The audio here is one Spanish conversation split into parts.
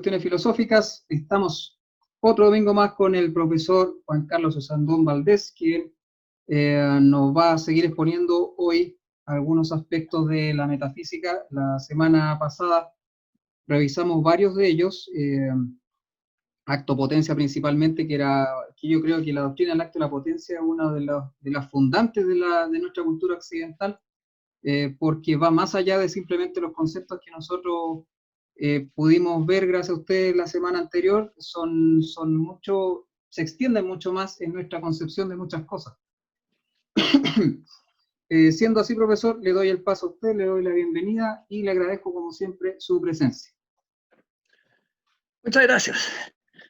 Cuestiones Filosóficas. Estamos otro domingo más con el profesor Juan Carlos Osandón Valdés, quien nos va a seguir exponiendo hoy algunos aspectos de la metafísica. La semana pasada revisamos varios de ellos, acto potencia principalmente, que yo creo que la doctrina del acto de la potencia es una de las fundantes de nuestra cultura occidental, porque va más allá de simplemente los conceptos que nosotros pudimos ver gracias a ustedes la semana anterior, se extienden mucho más en nuestra concepción de muchas cosas. Siendo así, profesor, le doy el paso a usted, le doy la bienvenida y le agradezco como siempre su presencia. Muchas gracias.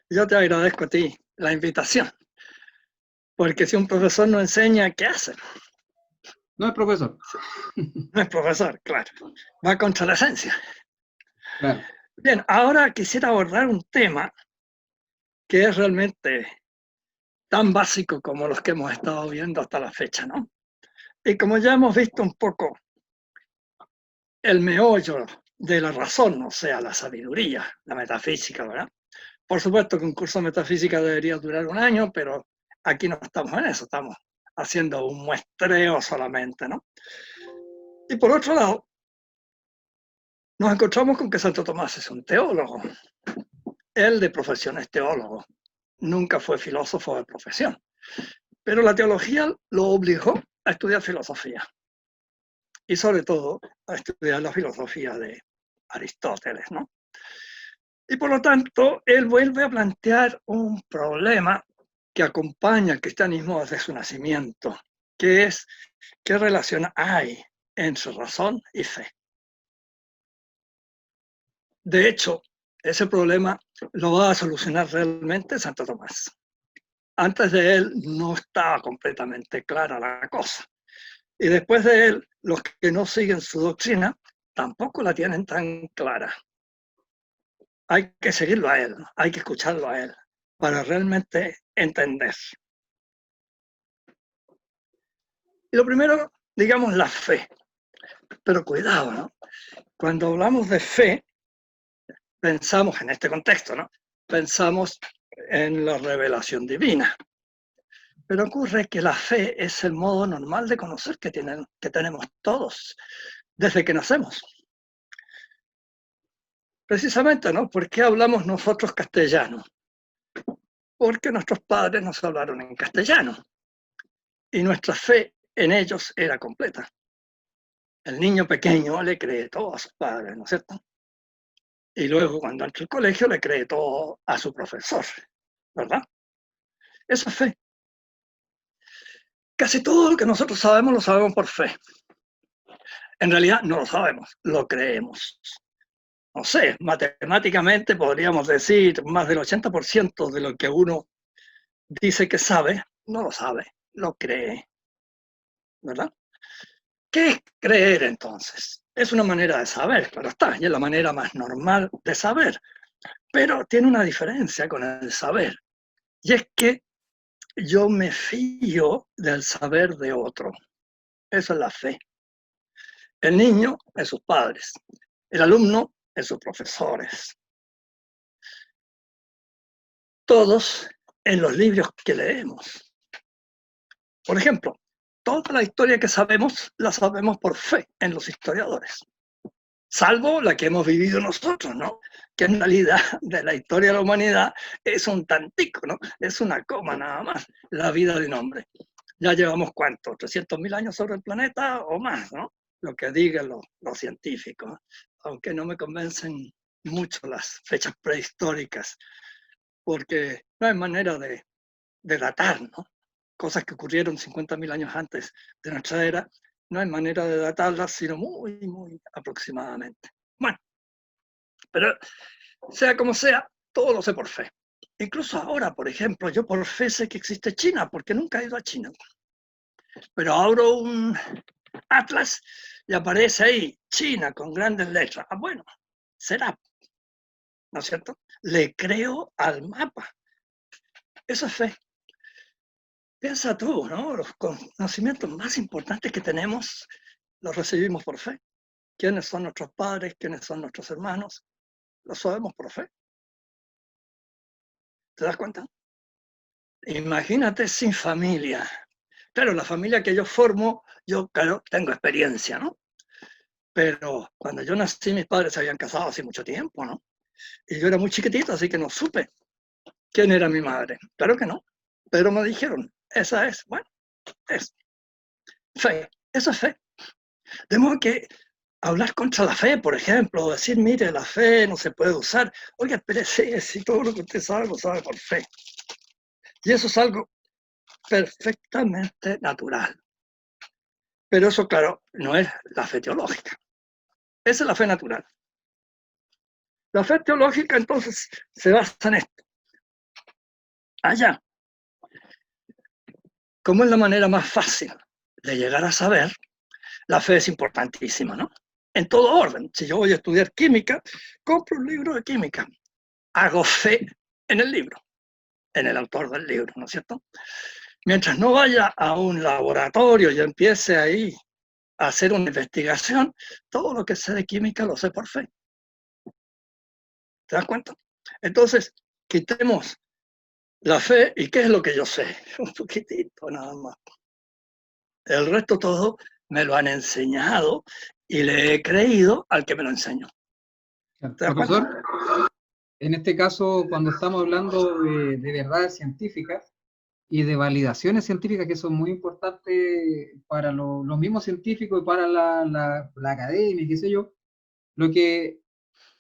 Yo te agradezco a ti la invitación, porque si un profesor no enseña, ¿qué hace? No es profesor. No es profesor, claro. Va contra la esencia. Claro. Bien, ahora quisiera abordar un tema que es realmente tan básico como los que hemos estado viendo hasta la fecha, ¿no? Y como ya hemos visto un poco el meollo de la razón, o sea, la sabiduría, la metafísica, ¿verdad? Por supuesto que un curso de metafísica debería durar un año, pero aquí no estamos en eso, estamos haciendo un muestreo solamente, ¿no? Y por otro lado, nos encontramos con que Santo Tomás es un teólogo. Él de profesión es teólogo, nunca fue filósofo de profesión, pero la teología lo obligó a estudiar filosofía y sobre todo a estudiar la filosofía de Aristóteles, ¿no? Y por lo tanto, él vuelve a plantear un problema que acompaña al cristianismo desde su nacimiento, que es qué relación hay entre razón y fe. De hecho, ese problema lo va a solucionar realmente Santo Tomás. Antes de él no estaba completamente clara la cosa. Y después de él, los que no siguen su doctrina tampoco la tienen tan clara. Hay que seguirlo a él, hay que escucharlo a él para realmente entender. Y lo primero, digamos, la fe. Pero cuidado, ¿no? Cuando hablamos de fe, pensamos en este contexto, ¿no? Pensamos en la revelación divina. Pero ocurre que la fe es el modo normal de conocer que tenemos todos desde que nacemos. Precisamente, ¿no? ¿Por qué hablamos nosotros castellano? Porque nuestros padres nos hablaron en castellano y nuestra fe en ellos era completa. El niño pequeño le cree todo a sus padres, ¿no es cierto? Y luego cuando entra al colegio le cree todo a su profesor, ¿verdad? Eso es fe. Casi todo lo que nosotros sabemos lo sabemos por fe. En realidad no lo sabemos, lo creemos. No sé, matemáticamente podríamos decir más del 80% de lo que uno dice que sabe, no lo sabe, lo cree, ¿verdad? ¿Qué es creer entonces? Es una manera de saber, claro está, y es la manera más normal de saber, pero tiene una diferencia con el saber, y es que yo me fío del saber de otro. Eso es la fe. El niño en sus padres, el alumno en sus profesores. Todos en los libros que leemos. Por ejemplo, toda la historia que sabemos, la sabemos por fe en los historiadores. Salvo la que hemos vivido nosotros, ¿no? Que en realidad de la historia de la humanidad es un tantico, ¿no? Es una coma nada más, la vida de un hombre. Ya llevamos, ¿cuánto? 300.000 años sobre el planeta o más, ¿no? Lo que digan los científicos, aunque no me convencen mucho las fechas prehistóricas, porque no hay manera de datar, ¿no? Cosas que ocurrieron 50.000 años antes de nuestra era, no hay manera de datarlas, sino muy, muy aproximadamente. Bueno, pero sea como sea, todo lo sé por fe. Incluso ahora, por ejemplo, yo por fe sé que existe China, porque nunca he ido a China. Pero abro un atlas y aparece ahí China con grandes letras. Ah, bueno, será, ¿no es cierto? Le creo al mapa. Eso es fe. Piensa tú, ¿no? Los conocimientos más importantes que tenemos los recibimos por fe. ¿Quiénes son nuestros padres? ¿Quiénes son nuestros hermanos? Lo sabemos por fe. ¿Te das cuenta? Imagínate sin familia. Claro, la familia que yo formo, yo, claro, tengo experiencia, ¿no? Pero cuando yo nací, mis padres se habían casado hace mucho tiempo, ¿no? Y yo era muy chiquitito, así que no supe quién era mi madre. Claro que no. Pero me dijeron, esa es, bueno, es fe. Eso es fe. De modo que hablar contra la fe, por ejemplo, o decir, mire, la fe no se puede usar. Oiga, espérese, si todo lo que usted sabe lo sabe por fe. Y eso es algo perfectamente natural. Pero eso, claro, no es la fe teológica. Esa es la fe natural. La fe teológica, entonces, se basa en esto. Allá, como es la manera más fácil de llegar a saber, la fe es importantísima, ¿no? En todo orden. Si yo voy a estudiar química, compro un libro de química. Hago fe en el libro, en el autor del libro, ¿no es cierto? Mientras no vaya a un laboratorio y empiece ahí a hacer una investigación, todo lo que sé de química lo sé por fe. ¿Te das cuenta? Entonces, quitemos la fe y ¿qué es lo que yo sé? Un poquitito nada más. El resto todo me lo han enseñado y le he creído al que me lo enseñó. ¿Te das Profesor, cuenta? en este caso, cuando estamos hablando de verdades científicas y de validaciones científicas que son muy importantes para los mismos científicos y para la academia, qué sé yo, lo que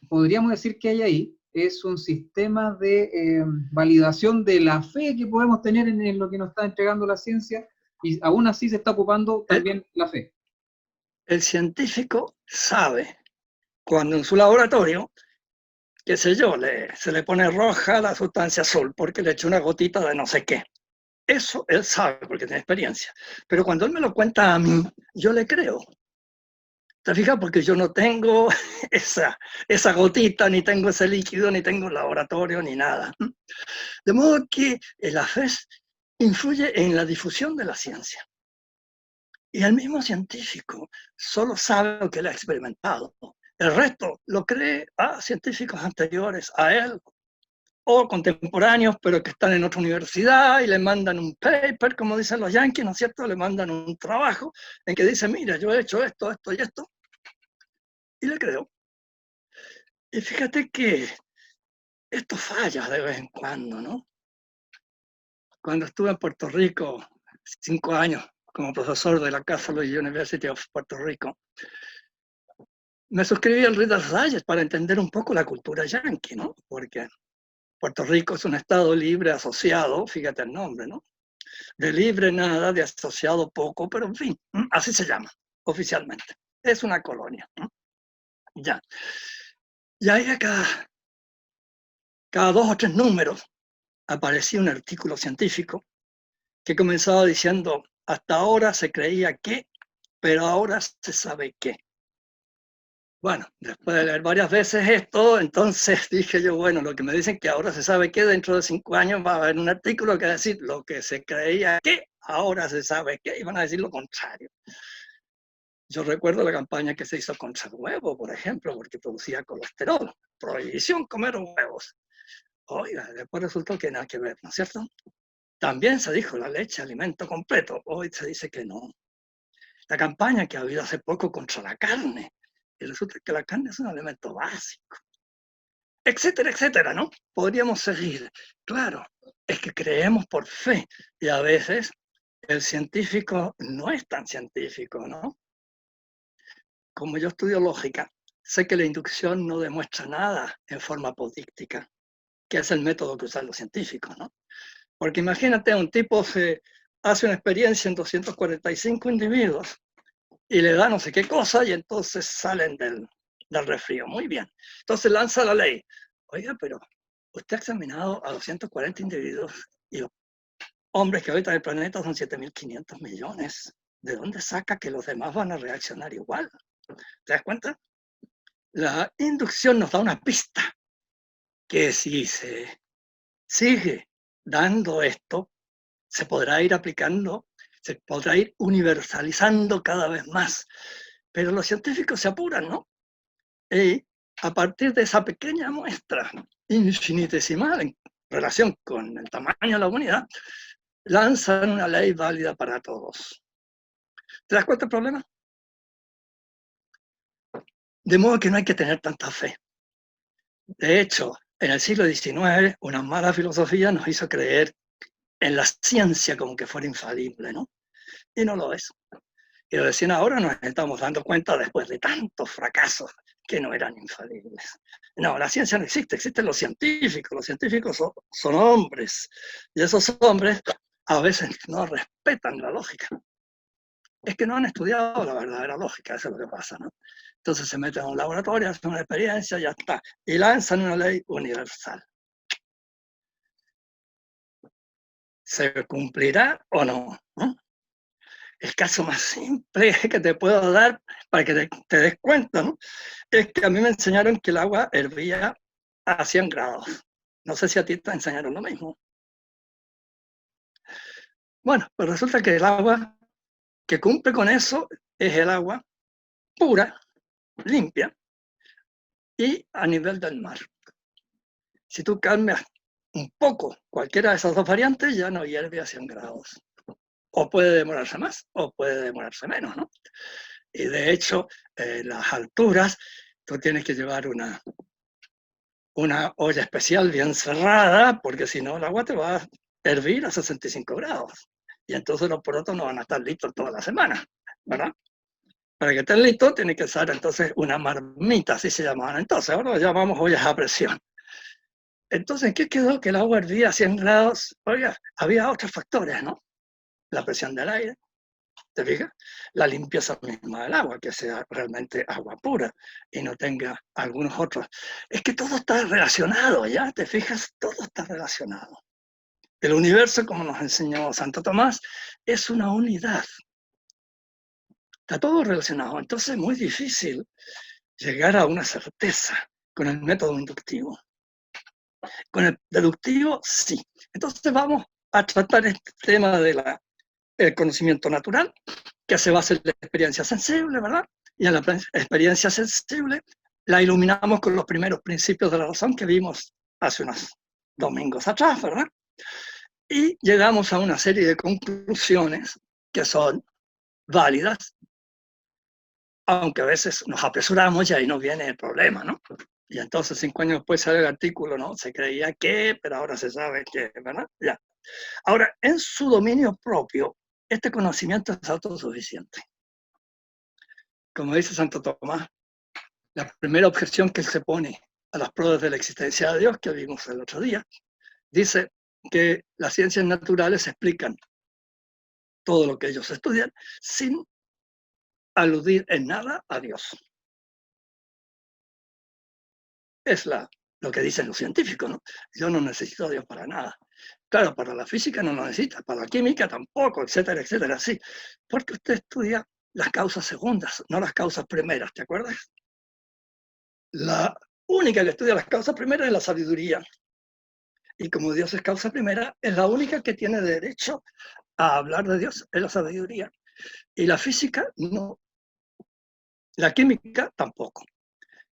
podríamos decir que hay ahí es un sistema de validación de la fe que podemos tener en lo que nos está entregando la ciencia y aún así se está ocupando El, también la fe. el científico sabe cuando en su laboratorio, qué sé yo, se le pone roja la sustancia azul porque le echa una gotita de no sé qué. Eso él sabe porque tiene experiencia. Pero cuando él me lo cuenta a mí, yo le creo. ¿Te fijas? Porque yo no tengo esa gotita, ni tengo ese líquido, ni tengo laboratorio, ni nada. De modo que la fe influye en la difusión de la ciencia. Y el mismo científico solo sabe lo que él ha experimentado. El resto lo cree a científicos anteriores a él o contemporáneos, pero que están en otra universidad y le mandan un paper, como dicen los yanquis, ¿no es cierto? Le mandan un trabajo en que dice, mira, yo he hecho esto, esto y esto, y le creo. Y fíjate que esto falla de vez en cuando, ¿no? Cuando estuve en Puerto Rico, 5 años como profesor de la Catholic University of Puerto Rico, me suscribí al Reader's Digest para entender un poco la cultura yanqui, ¿no? Porque Puerto Rico es un estado libre asociado, fíjate el nombre, ¿no? De libre nada, de asociado poco, pero en fin, así se llama oficialmente. Es una colonia. Ya. Y ahí cada 2 o 3 números aparecía un artículo científico que comenzaba diciendo, hasta ahora se creía que, pero ahora se sabe qué. Bueno, después de leer varias veces esto, entonces dije yo, bueno, lo que me dicen que ahora se sabe que dentro de 5 años va a haber un artículo que va a decir lo que se creía que, ahora se sabe que, y van a decir lo contrario. Yo recuerdo la campaña que se hizo contra el huevo, por ejemplo, porque producía colesterol. Prohibición comer huevos. Oiga, después resultó que nada que ver, ¿no es cierto? También se dijo la leche, alimento completo. Hoy se dice que no. La campaña que ha habido hace poco contra la carne. Y resulta que la carne es un alimento básico. Etcétera, etcétera, ¿no? Podríamos seguir. Claro, es que creemos por fe. Y a veces el científico no es tan científico, ¿no? Como yo estudio lógica, sé que la inducción no demuestra nada en forma apodíctica, que es el método que usan los científicos, ¿no? Porque imagínate, un tipo se hace una experiencia en 245 individuos y le da no sé qué cosa y entonces salen del resfrío. Muy bien. Entonces lanza la ley. Oiga, pero usted ha examinado a 240 individuos y los hombres que habitan el planeta son 7.500 millones. ¿De dónde saca que los demás van a reaccionar igual? ¿Te das cuenta? La inducción nos da una pista que si se sigue dando esto, se podrá ir aplicando, se podrá ir universalizando cada vez más. Pero los científicos se apuran, ¿no? Y a partir de esa pequeña muestra infinitesimal, relación con el tamaño de la humanidad, lanzan una ley válida para todos. ¿Te das cuenta del problema? De modo que no hay que tener tanta fe. De hecho, en el siglo XIX, una mala filosofía nos hizo creer en la ciencia como que fuera infalible, ¿no? Y no lo es. Y recién ahora nos estamos dando cuenta, después de tantos fracasos, que no eran infalibles. No, la ciencia no existe, existen los científicos son hombres, y esos hombres a veces no respetan la lógica. Es que no han estudiado la verdadera lógica, eso es lo que pasa, ¿no? Entonces se meten a un laboratorio, hacen una experiencia, ya está, y lanzan una ley universal. ¿Se cumplirá o no? ¿No? El caso más simple que te puedo dar para que te des cuenta, ¿no? Es que a mí me enseñaron que el agua hervía a 100 grados. No sé si a ti te enseñaron lo mismo. Bueno, pues resulta que el agua que cumple con eso es el agua pura, limpia y a nivel del mar. Si tú cambias un poco cualquiera de esas dos variantes, ya no hierve a 100 grados. O puede demorarse más o puede demorarse menos, ¿no? Y de hecho, las alturas, tú tienes que llevar una olla especial bien cerrada, porque si no el agua te va a hervir a 65 grados. Y entonces los porotos no van a estar listos toda la semana, ¿verdad? Para que estén listos, tiene que usar entonces una marmita, así se llamaban. Entonces, ahora lo llamamos ollas a presión. Entonces, ¿qué quedó? Que el agua hervía a 100 grados. Oiga, había otros factores, ¿no? La presión del aire, ¿te fijas? La limpieza misma del agua, que sea realmente agua pura y no tenga algunos otros. Es que todo está relacionado, ¿ya? ¿Te fijas? Todo está relacionado. El universo, como nos enseñó Santo Tomás, es una unidad. Está todo relacionado. Entonces es muy difícil llegar a una certeza con el método inductivo. Con el deductivo, sí. Entonces vamos a tratar este tema del conocimiento natural, que se basa en la experiencia sensible, ¿verdad? Y en la experiencia sensible la iluminamos con los primeros principios de la razón que vimos hace unos domingos atrás, ¿verdad? Y llegamos a una serie de conclusiones que son válidas, aunque a veces nos apresuramos y ahí nos viene el problema, ¿no? Y entonces 5 años después sale el artículo, ¿no? Se creía que, pero ahora se sabe que, ¿verdad? Ya. Ahora, en su dominio propio, este conocimiento es autosuficiente. Como dice Santo Tomás, la primera objeción que se pone a las pruebas de la existencia de Dios, que vimos el otro día, dice que las ciencias naturales explican todo lo que ellos estudian sin aludir en nada a Dios. Es lo que dicen los científicos, ¿no? Yo no necesito a Dios para nada. Claro, para la física no lo necesita, para la química tampoco, etcétera, etcétera, sí. Porque usted estudia las causas segundas, no las causas primeras, ¿te acuerdas? La única que estudia las causas primeras es la sabiduría. Y como Dios es causa primera, es la única que tiene derecho a hablar de Dios, es la sabiduría. Y la física no. La química tampoco.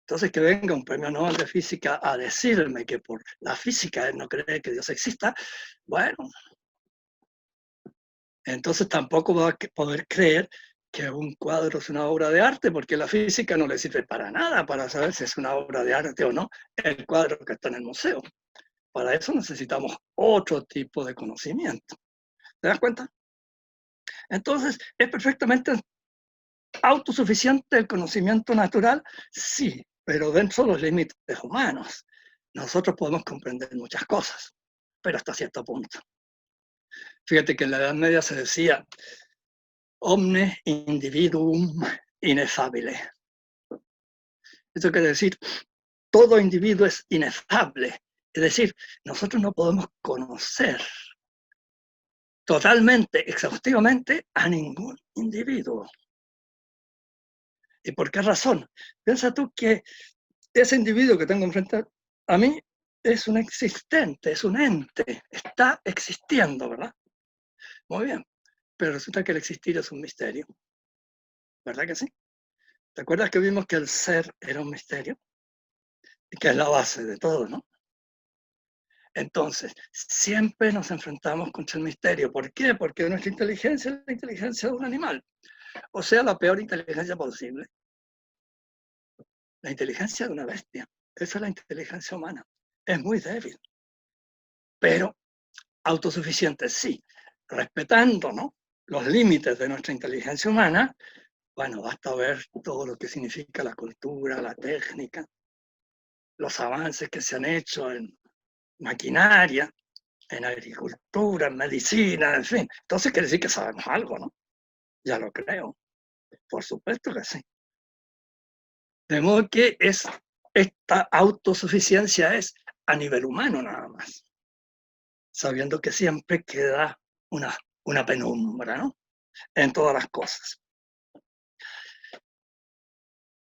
Entonces, que venga un premio Nobel de Física a decirme que por la física él no cree que Dios exista, bueno, entonces tampoco va a poder creer que un cuadro es una obra de arte, porque la física no le sirve para nada para saber si es una obra de arte o no el cuadro que está en el museo. Para eso necesitamos otro tipo de conocimiento. ¿Te das cuenta? Entonces, ¿es perfectamente autosuficiente el conocimiento natural? Sí, pero dentro de los límites humanos. Nosotros podemos comprender muchas cosas, pero hasta cierto punto. Fíjate que en la Edad Media se decía omne individuum inefabile. Esto quiere decir, todo individuo es inefable. Es decir, nosotros no podemos conocer totalmente, exhaustivamente a ningún individuo. ¿Y por qué razón? Piensa tú que ese individuo que tengo enfrente a mí es un existente, es un ente, está existiendo, ¿verdad? Muy bien, pero resulta que el existir es un misterio, ¿verdad que sí? ¿Te acuerdas que vimos que el ser era un misterio? Y que es la base de todo, ¿no? Entonces, siempre nos enfrentamos contra el misterio. ¿Por qué? Porque nuestra inteligencia es la inteligencia de un animal. O sea, la peor inteligencia posible. La inteligencia de una bestia. Esa es la inteligencia humana. Es muy débil. Pero autosuficiente, sí. Respetando, ¿no?, los límites de nuestra inteligencia humana, bueno, basta ver todo lo que significa la cultura, la técnica, los avances que se han hecho en maquinaria, en agricultura, en medicina, en fin. Entonces quiere decir que sabemos algo, ¿no? Ya lo creo. Por supuesto que sí. De modo que esta autosuficiencia es a nivel humano nada más, sabiendo que siempre queda una penumbra, ¿no?, en todas las cosas.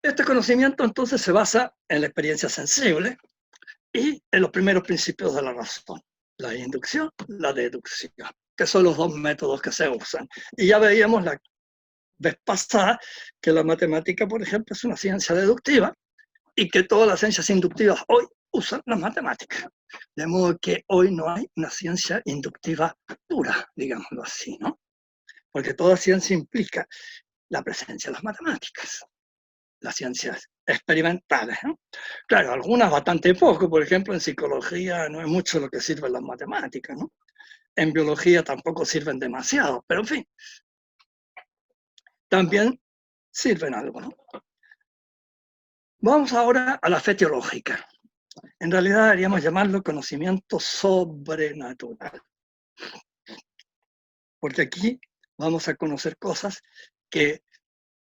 Este conocimiento entonces se basa en la experiencia sensible y en los primeros principios de la razón, la inducción, la deducción, que son los dos métodos que se usan. Y ya veíamos la vez pasada que la matemática, por ejemplo, es una ciencia deductiva y que todas las ciencias inductivas hoy usan las matemáticas. De modo que hoy no hay una ciencia inductiva pura, digámoslo así, ¿no? Porque toda ciencia implica la presencia de las matemáticas, las ciencias experimentales, ¿no? Claro, algunas bastante poco, por ejemplo, en psicología no es mucho lo que sirven las matemáticas, ¿no? En biología tampoco sirven demasiado, pero en fin, también sirven algo, ¿no? Vamos ahora a la fe teológica. En realidad deberíamos llamarlo conocimiento sobrenatural, porque aquí vamos a conocer cosas que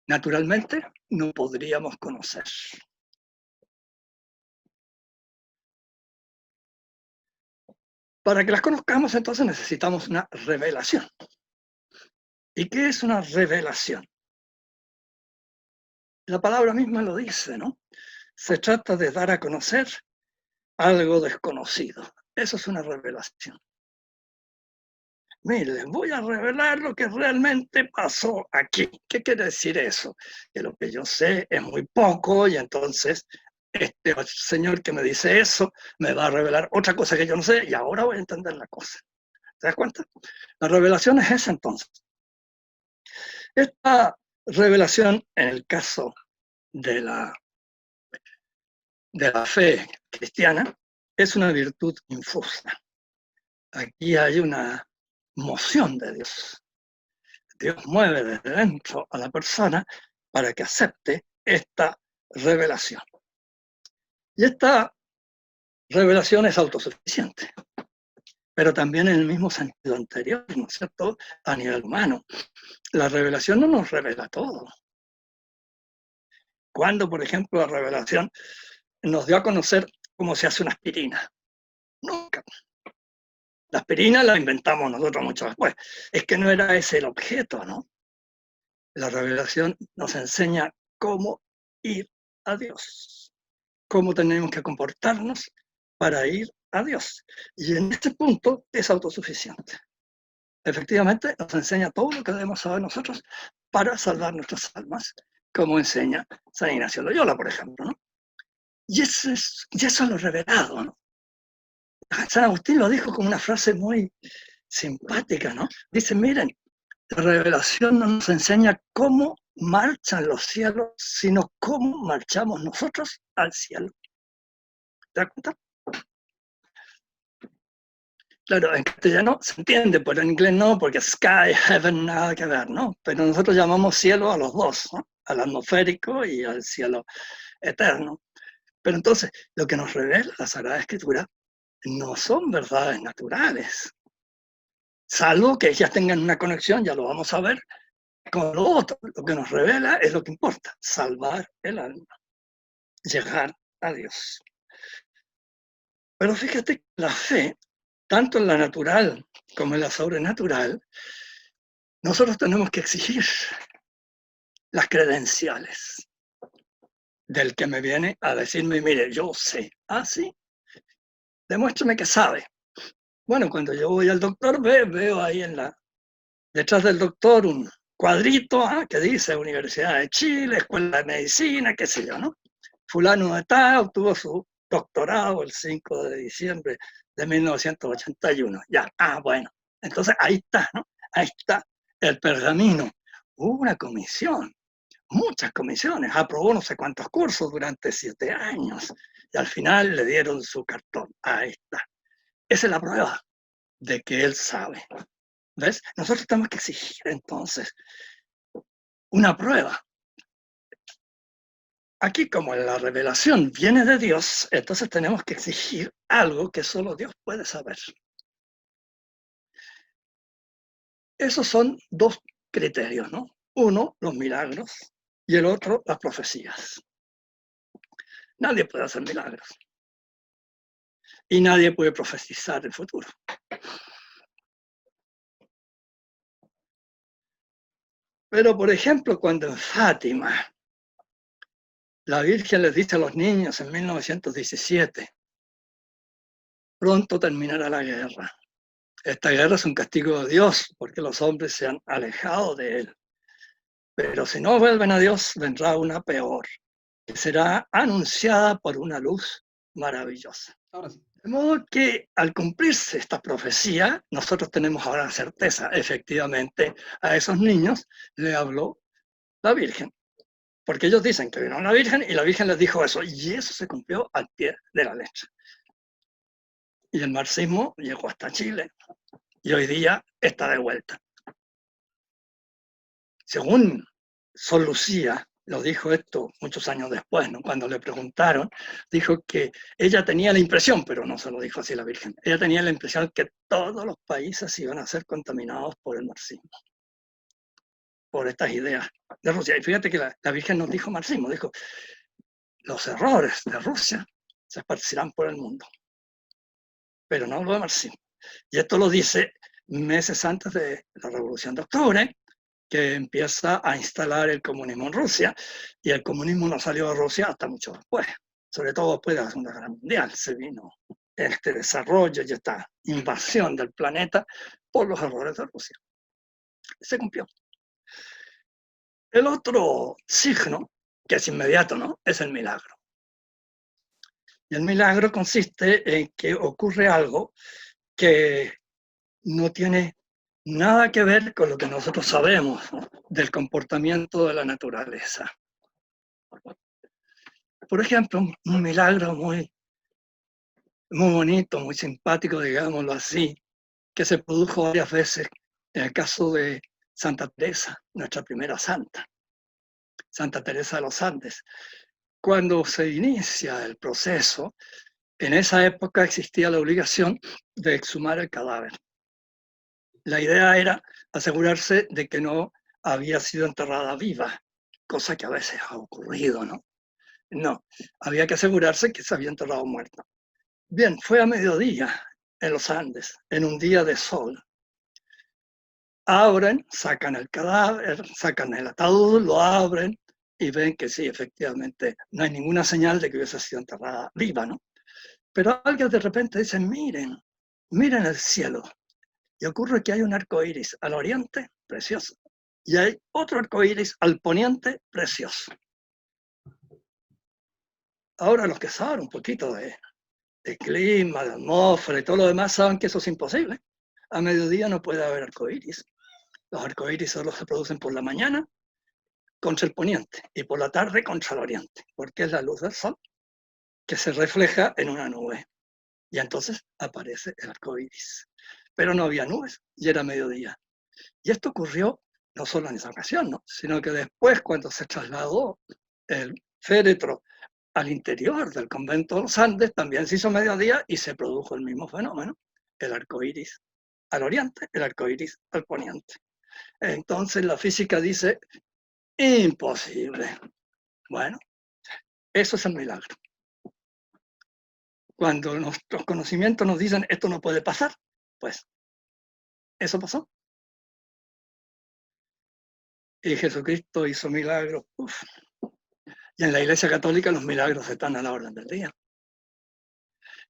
naturalmente no podríamos conocer. Para que las conozcamos, entonces necesitamos una revelación. ¿Y qué es una revelación? La palabra misma lo dice, ¿no? Se trata de dar a conocer algo desconocido. Eso es una revelación. Mire, les voy a revelar lo que realmente pasó aquí. ¿Qué quiere decir eso? Que lo que yo sé es muy poco y entonces este señor que me dice eso me va a revelar otra cosa que yo no sé y ahora voy a entender la cosa. ¿Te das cuenta? La revelación es esa entonces. Esta revelación, en el caso de la fe cristiana, es una virtud infusa. Aquí hay una moción de Dios. Dios mueve desde dentro a la persona para que acepte esta revelación. Y esta revelación es autosuficiente, pero también en el mismo sentido anterior, ¿no es cierto?, a nivel humano. La revelación no nos revela todo. Cuando, por ejemplo, la revelación nos dio a conocer cómo se hace una aspirina. Nunca. La aspirina la inventamos nosotros mucho después. Es que no era ese el objeto, ¿no? La revelación nos enseña cómo ir a Dios, cómo tenemos que comportarnos para ir a Dios. Y en este punto es autosuficiente. Efectivamente, nos enseña todo lo que debemos saber nosotros para salvar nuestras almas, como enseña San Ignacio de Loyola, por ejemplo, ¿no? Y eso es lo revelado, ¿no? San Agustín lo dijo con una frase muy simpática, ¿no? Dice, miren, la revelación no nos enseña cómo marchan los cielos, sino cómo marchamos nosotros al cielo. ¿Te das cuenta? Claro, en castellano se entiende, pero en inglés no, porque sky, heaven, nada que ver, ¿no? Pero nosotros llamamos cielo a los dos, ¿no? Al atmosférico y al cielo eterno. Pero entonces, lo que nos revela la Sagrada Escritura no son verdades naturales, salvo que ellas tengan una conexión, ya lo vamos a ver, con lo otro. Lo que nos revela es lo que importa, salvar el alma, llegar a Dios. Pero fíjate que la fe, tanto en la natural como en la sobrenatural, nosotros tenemos que exigir las credenciales del que me viene a decirme, mire, yo sé. Ah, sí, demuéstrame que sabe. Bueno, cuando yo voy al doctor, veo ahí detrás del doctor un cuadrito que dice Universidad de Chile, Escuela de Medicina, qué sé yo, ¿no? Fulano de tal obtuvo su doctorado el 5 de diciembre de 1981. Ya, bueno. Entonces ahí está, ¿no? Ahí está el pergamino. Hubo una comisión, muchas comisiones, aprobó no sé cuántos cursos durante 7 años y al final le dieron su cartón. Ahí está. Esa es la prueba de que él sabe. ¿Ves? Nosotros tenemos que exigir entonces una prueba. Aquí, como la revelación viene de Dios, entonces tenemos que exigir algo que solo Dios puede saber. Esos son dos criterios, ¿no? Uno, los milagros, y el otro, las profecías. Nadie puede hacer milagros. Y nadie puede profetizar el futuro. Pero, por ejemplo, cuando en Fátima la Virgen les dice a los niños en 1917, pronto terminará la guerra. Esta guerra es un castigo de Dios porque los hombres se han alejado de Él. Pero si no vuelven a Dios, vendrá una peor, que será anunciada por una luz maravillosa. Ahora sí. De modo que al cumplirse esta profecía, nosotros tenemos ahora certeza, efectivamente, a esos niños le habló la Virgen. Porque ellos dicen que vino la Virgen y la Virgen les dijo eso, y eso se cumplió al pie de la letra. Y el marxismo llegó hasta Chile, y hoy día está de vuelta. Según Sor Lucía, lo dijo esto muchos años después, ¿no? Cuando le preguntaron, dijo que ella tenía la impresión, pero no se lo dijo así la Virgen, ella tenía la impresión que todos los países iban a ser contaminados por el marxismo, por estas ideas de Rusia. Y fíjate que la Virgen nos dijo marxismo, dijo, los errores de Rusia se esparcirán por el mundo, pero no lo de marxismo. Y esto lo dice meses antes de la Revolución de Octubre, que empieza a instalar el comunismo en Rusia, y el comunismo no salió de Rusia hasta mucho después, sobre todo después de la Segunda Guerra Mundial, se vino este desarrollo y esta invasión del planeta por los errores de Rusia. Se cumplió. El otro signo, que es inmediato, ¿no? Es el milagro. Y el milagro consiste en que ocurre algo que no tiene nada que ver con lo que nosotros sabemos, ¿no? Del comportamiento de la naturaleza. Por ejemplo, un milagro muy bonito, muy simpático, digámoslo así, que se produjo varias veces en el caso de Santa Teresa, nuestra primera santa, Santa Teresa de los Andes. Cuando se inicia el proceso, en esa época existía la obligación de exhumar el cadáver. La idea era asegurarse de que no había sido enterrada viva, cosa que a veces ha ocurrido, ¿no? No, había que asegurarse que se había enterrado muerta. Bien, fue a mediodía en los Andes, en un día de sol. Abren, sacan el cadáver, sacan el ataúd, lo abren y ven que sí, efectivamente, no hay ninguna señal de que hubiese sido enterrada viva, ¿no? Pero alguien de repente dice, miren, miren el cielo. Y ocurre que hay un arco iris al oriente, precioso, y hay otro arco iris al poniente, precioso. Ahora los que saben un poquito de clima, de atmósfera y todo lo demás saben que eso es imposible. A mediodía no puede haber arcoíris. Los arcoíris solo se producen por la mañana contra el poniente y por la tarde contra el oriente, porque es la luz del sol que se refleja en una nube. Y entonces aparece el arcoíris. Pero no había nubes y era mediodía. Y esto ocurrió no solo en esa ocasión, ¿no? Sino que después, cuando se trasladó el féretro al interior del convento de los Andes, también se hizo mediodía y se produjo el mismo fenómeno, el arco iris al oriente, el arco iris al poniente. Entonces la física dice, imposible. Bueno, eso es el milagro. Cuando nuestros conocimientos nos dicen, esto no puede pasar, pues eso pasó. Y Jesucristo hizo milagros. Uf. Y en la Iglesia Católica los milagros están a la orden del día.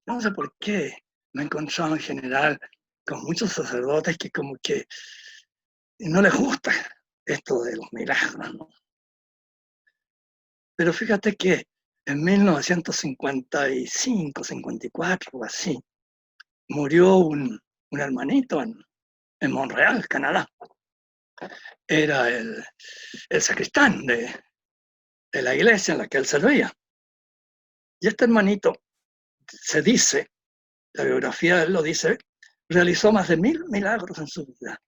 No sé por qué me he encontrado en general con muchos sacerdotes que como que no les gusta esto de los milagros, ¿no? Pero fíjate que en 1955, 54, o así, murió un hermanito en Montreal, Canadá. Era el sacristán de la iglesia en la que él servía. Y este hermanito, se dice, la biografía de él lo dice, realizó más de 1000 milagros en su vida.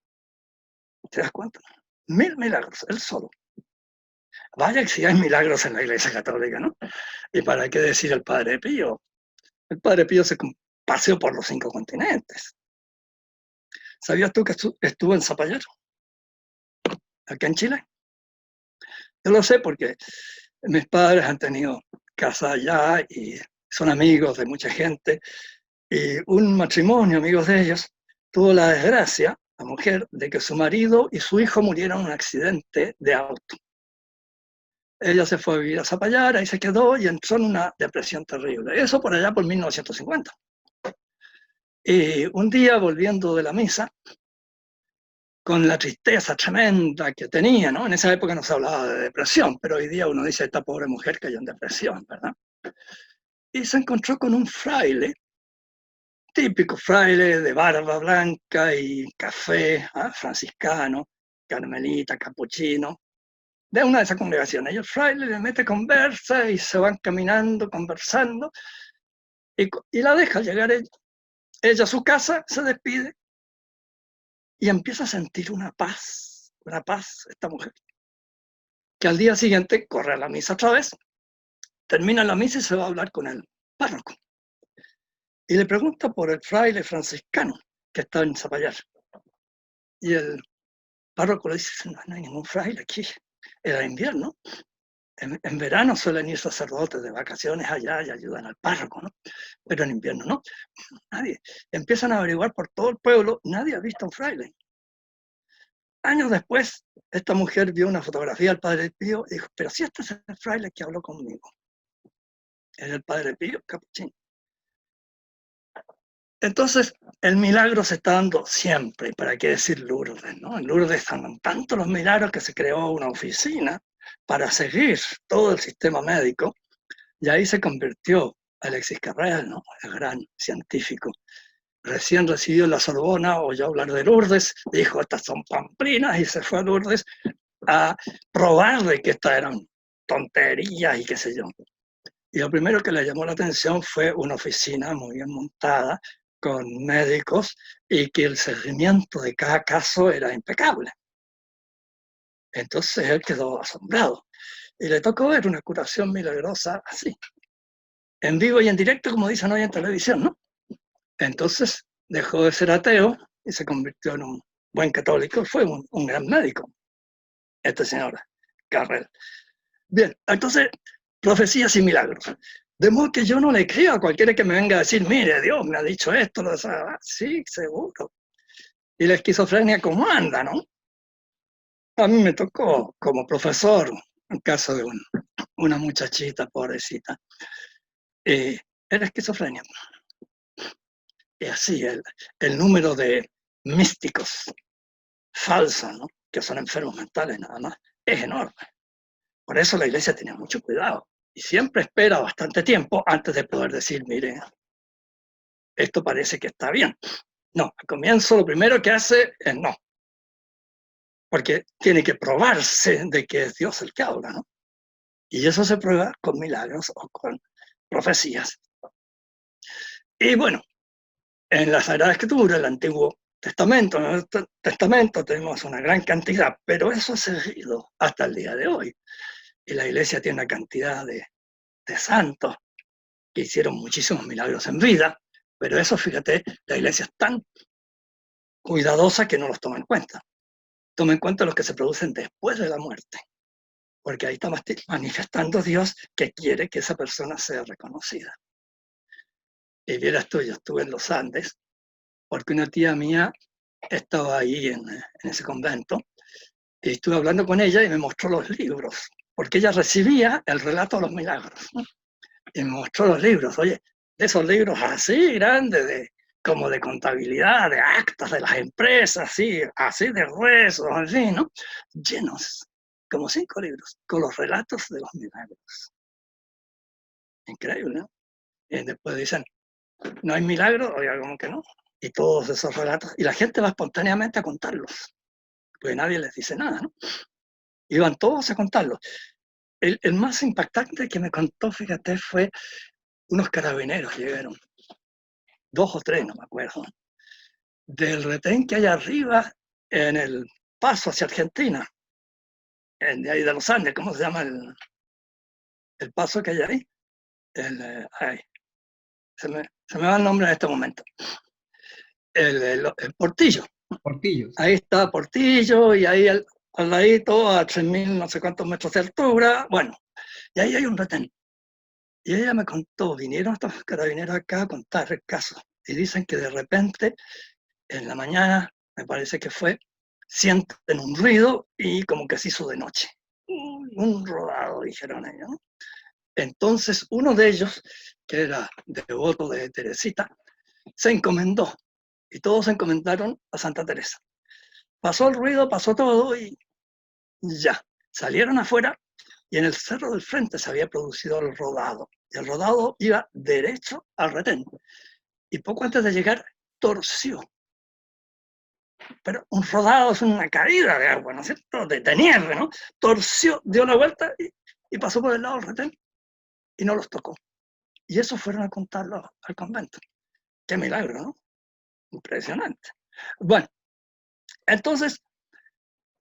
¿Te das cuenta? 1000 milagros, él solo. Vaya que si hay milagros en la Iglesia Católica, ¿no? Y para qué decir el Padre Pío. El Padre Pío se paseó por los 5 continentes. ¿Sabías tú que estuvo en Zapallar, acá en Chile? Yo lo sé porque mis padres han tenido casa allá y son amigos de mucha gente. Y un matrimonio, amigos de ellos, tuvo la desgracia, la mujer, de que su marido y su hijo murieron en un accidente de auto. Ella se fue a vivir a Zapallar, ahí se quedó y entró en una depresión terrible. Eso por allá por 1950. Y un día, volviendo de la misa, con la tristeza tremenda que tenía, ¿no? En esa época no se hablaba de depresión, pero hoy día uno dice, esta pobre mujer cayó en depresión, ¿verdad? Y se encontró con un fraile, típico fraile de barba blanca y café, franciscano, carmelita, capuchino, de una de esas congregaciones. Y el fraile le mete conversa y se van caminando, conversando, y la deja llegar ella a su casa, se despide, y empieza a sentir una paz, esta mujer, que al día siguiente corre a la misa otra vez, termina la misa y se va a hablar con el párroco. Y le pregunta por el fraile franciscano que está en Zapallar. Y el párroco le dice, no hay ningún fraile aquí, era invierno. En verano suelen ir sacerdotes de vacaciones allá y ayudan al párroco, ¿no? Pero en invierno no, nadie. Empiezan a averiguar por todo el pueblo, nadie ha visto a un fraile. Años después, esta mujer vio una fotografía del Padre Pío y dijo, pero si este es el fraile que habló conmigo. Era el Padre Pío capuchino. Entonces, el milagro se está dando siempre, ¿para qué decir Lourdes? ¿No? En Lourdes están tanto los milagros que se creó una oficina para seguir todo el sistema médico, y ahí se convirtió Alexis Carrel, ¿no? El gran científico. Recién recibió en la Sorbona, oyó hablar de Lourdes, dijo, estas son pamplinas, y se fue a Lourdes a probar de que estas eran tonterías y qué sé yo. Y lo primero que le llamó la atención fue una oficina muy bien montada, con médicos, y que el seguimiento de cada caso era impecable. Entonces él quedó asombrado. Y le tocó ver una curación milagrosa así, en vivo y en directo, como dicen hoy en televisión, ¿no? Entonces dejó de ser ateo y se convirtió en un buen católico. Fue un gran médico, este señor Carrel. Bien, entonces, profecías y milagros. De modo que yo no le creo a cualquiera que me venga a decir, mire, Dios me ha dicho esto, lo sabe. Sí, seguro. Y la esquizofrenia, ¿cómo anda, no? A mí me tocó como profesor un caso de una muchachita pobrecita. Era esquizofrenia. Y así, el número de místicos falsos, ¿no? Que son enfermos mentales nada más, es enorme. Por eso la iglesia tiene mucho cuidado y siempre espera bastante tiempo antes de poder decir, mire, esto parece que está bien. No, al comienzo lo primero que hace es no, porque tiene que probarse de que es Dios el que habla, ¿no? Y eso se prueba con milagros o con profecías. Y bueno, en la Sagrada Escritura, el Antiguo Testamento, en el Nuevo Testamento tenemos una gran cantidad, pero eso ha seguido hasta el día de hoy. Y la iglesia tiene una cantidad de santos que hicieron muchísimos milagros en vida, pero eso, fíjate, la iglesia es tan cuidadosa que no los toma en cuenta. Toma en cuenta los que se producen después de la muerte, porque ahí está manifestando Dios que quiere que esa persona sea reconocida. Y vieras tú, yo estuve en los Andes, porque una tía mía estaba ahí en ese convento, y estuve hablando con ella y me mostró los libros, porque ella recibía el relato de los milagros, ¿no? Y me mostró los libros, oye, de esos libros así grandes, como de contabilidad, de actas de las empresas, así de gruesos, así, ¿no? Llenos, como 5 libros, con los relatos de los milagros. Increíble, ¿no? Y después dicen, no hay milagro, oiga, como que no. Y todos esos relatos, y la gente va espontáneamente a contarlos, porque nadie les dice nada, ¿no? Y van todos a contarlos. El más impactante que me contó, fíjate, fue unos carabineros que llegaron, 2 o 3, no me acuerdo, del retén que hay arriba en el paso hacia Argentina, de ahí de los Andes, ¿cómo se llama el paso que hay ahí? Ay, se me va el nombre en este momento. El Portillo. Portillos. Ahí está Portillo y ahí al ladito a 3.000 no sé cuántos metros de altura. Bueno, y ahí hay un retén. Y ella me contó, vinieron estos carabineros acá a contar el caso. Y dicen que de repente, en la mañana, me parece que fue, sienten un ruido y como que se hizo de noche. Un rodado, dijeron ellos, ¿no? Entonces uno de ellos, que era devoto de Teresita, se encomendó y todos se encomendaron a Santa Teresa. Pasó el ruido, pasó todo y ya. Salieron afuera y en el cerro del frente se había producido el rodado. Y el rodado iba derecho al retén. Y poco antes de llegar, torció. Pero un rodado es una caída de agua, ¿no es cierto? De nieve, ¿no? Torció, dio la vuelta y pasó por el lado del retén y no los tocó. Y eso fueron a contarlo al convento. Qué milagro, ¿no? Impresionante. Bueno, entonces,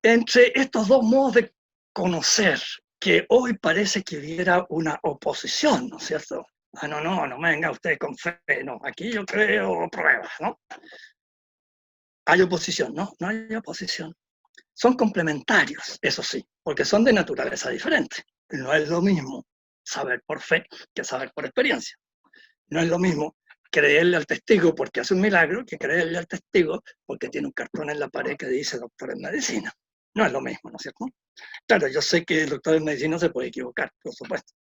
entre estos dos modos de conocer, que hoy parece que hubiera una oposición, ¿no es cierto? Ah, no me venga usted con fe, no, aquí yo creo pruebas, ¿no? Hay oposición, no hay oposición. Son complementarios, eso sí, porque son de naturaleza diferente. No es lo mismo saber por fe que saber por experiencia. No es lo mismo creerle al testigo porque hace un milagro que creerle al testigo porque tiene un cartón en la pared que dice doctor en medicina. No es lo mismo, ¿no es cierto? Claro, yo sé que el doctor en medicina se puede equivocar, por supuesto.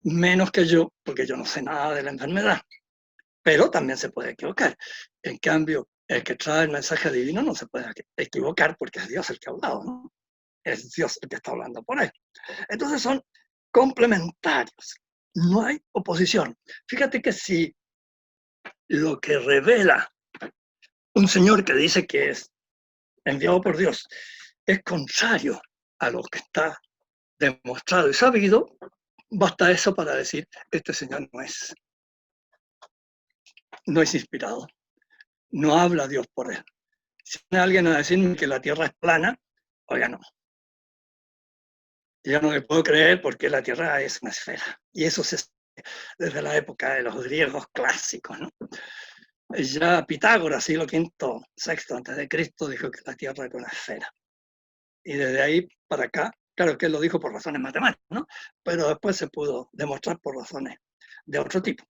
Menos que yo, porque yo no sé nada de la enfermedad. Pero también se puede equivocar. En cambio, el que trae el mensaje divino no se puede equivocar porque es Dios el que ha hablado, ¿no? Es Dios el que está hablando por él. Entonces son complementarios. No hay oposición. Fíjate que si lo que revela un señor que dice que es enviado por Dios es contrario a lo que está demostrado y sabido, basta eso para decir, este señor no es inspirado, no habla Dios por él. Si viene alguien a decirme que la Tierra es plana, oiga, no. Yo no me puedo creer porque la Tierra es una esfera. Y eso se sabe desde la época de los griegos clásicos, ¿no? Ya Pitágoras, siglo V, VI antes de Cristo, dijo que la Tierra era una esfera. Y desde ahí para acá, claro que él lo dijo por razones matemáticas, ¿no? Pero después se pudo demostrar por razones de otro tipo.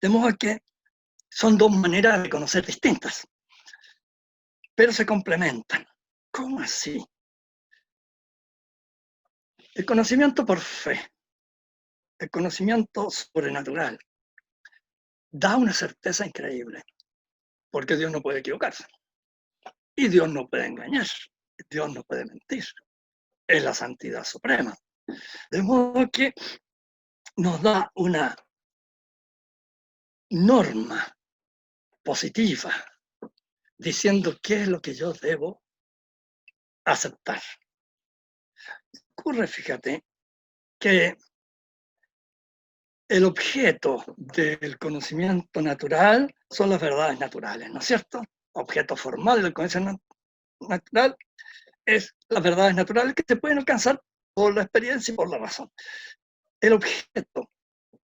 De modo que son dos maneras de conocer distintas, pero se complementan. ¿Cómo así? El conocimiento por fe, el conocimiento sobrenatural, da una certeza increíble, porque Dios no puede equivocarse, y Dios no puede engañar, Dios no puede mentir, es la santidad suprema. De modo que nos da una norma positiva, diciendo qué es lo que yo debo aceptar. Ocurre, fíjate, que el objeto del conocimiento natural son las verdades naturales, ¿no es cierto? Objeto formal del conocimiento natural es las verdades naturales que se pueden alcanzar por la experiencia y por la razón. El objeto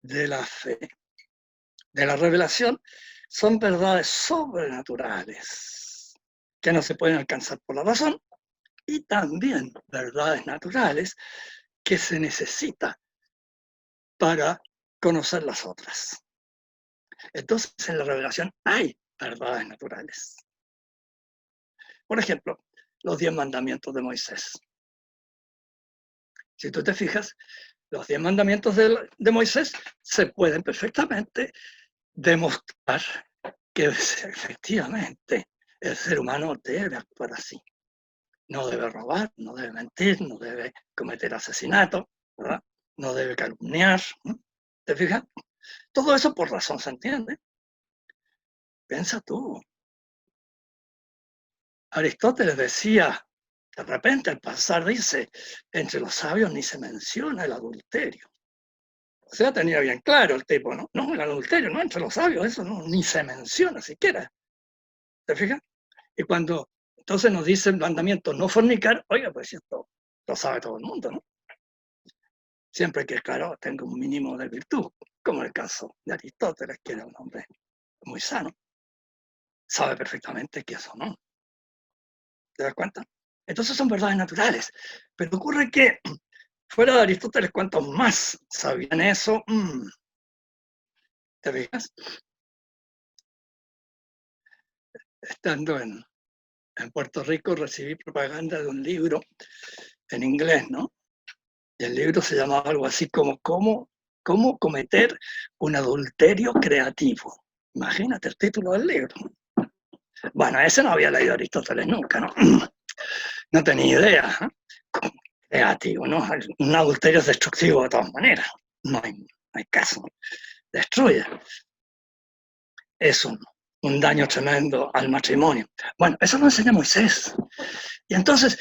de la fe, de la revelación, son verdades sobrenaturales que no se pueden alcanzar por la razón y también verdades naturales que se necesita para conocer las otras. Entonces, en la revelación hay verdades naturales. Por ejemplo, los 10 mandamientos de Moisés. Si tú te fijas, los 10 mandamientos de Moisés se pueden perfectamente demostrar que efectivamente el ser humano debe actuar así. No debe robar, no debe mentir, no debe cometer asesinato, ¿verdad? No debe calumniar, ¿no? ¿Te fijas? Todo eso por razón, ¿se entiende? Piensa tú. Aristóteles decía, de repente al pasar dice, entre los sabios ni se menciona el adulterio. O sea, tenía bien claro el tipo, ¿no? No, el adulterio, no, entre los sabios, eso no, ni se menciona siquiera. ¿Te fijas? Y cuando entonces nos dice el mandamiento no fornicar, oiga, pues esto lo sabe todo el mundo, ¿no? Siempre que, claro, tenga un mínimo de virtud, como el caso de Aristóteles, que era un hombre muy sano, sabe perfectamente que eso no. ¿Te das cuenta? Entonces son verdades naturales. Pero ocurre que fuera de Aristóteles, ¿cuántos más sabían eso? ¿Te fijas? Estando en Puerto Rico recibí propaganda de un libro en inglés, ¿no? Y el libro se llamaba algo así como cómo cometer un adulterio creativo. Imagínate el título del libro. Bueno, ese no había leído Aristóteles nunca, ¿no? No tenía idea. ¿Eh? Creativo, ¿no? Un adulterio es destructivo de todas maneras. No hay caso. Destruye. Es un daño tremendo al matrimonio. Bueno, eso lo enseña Moisés. Y entonces,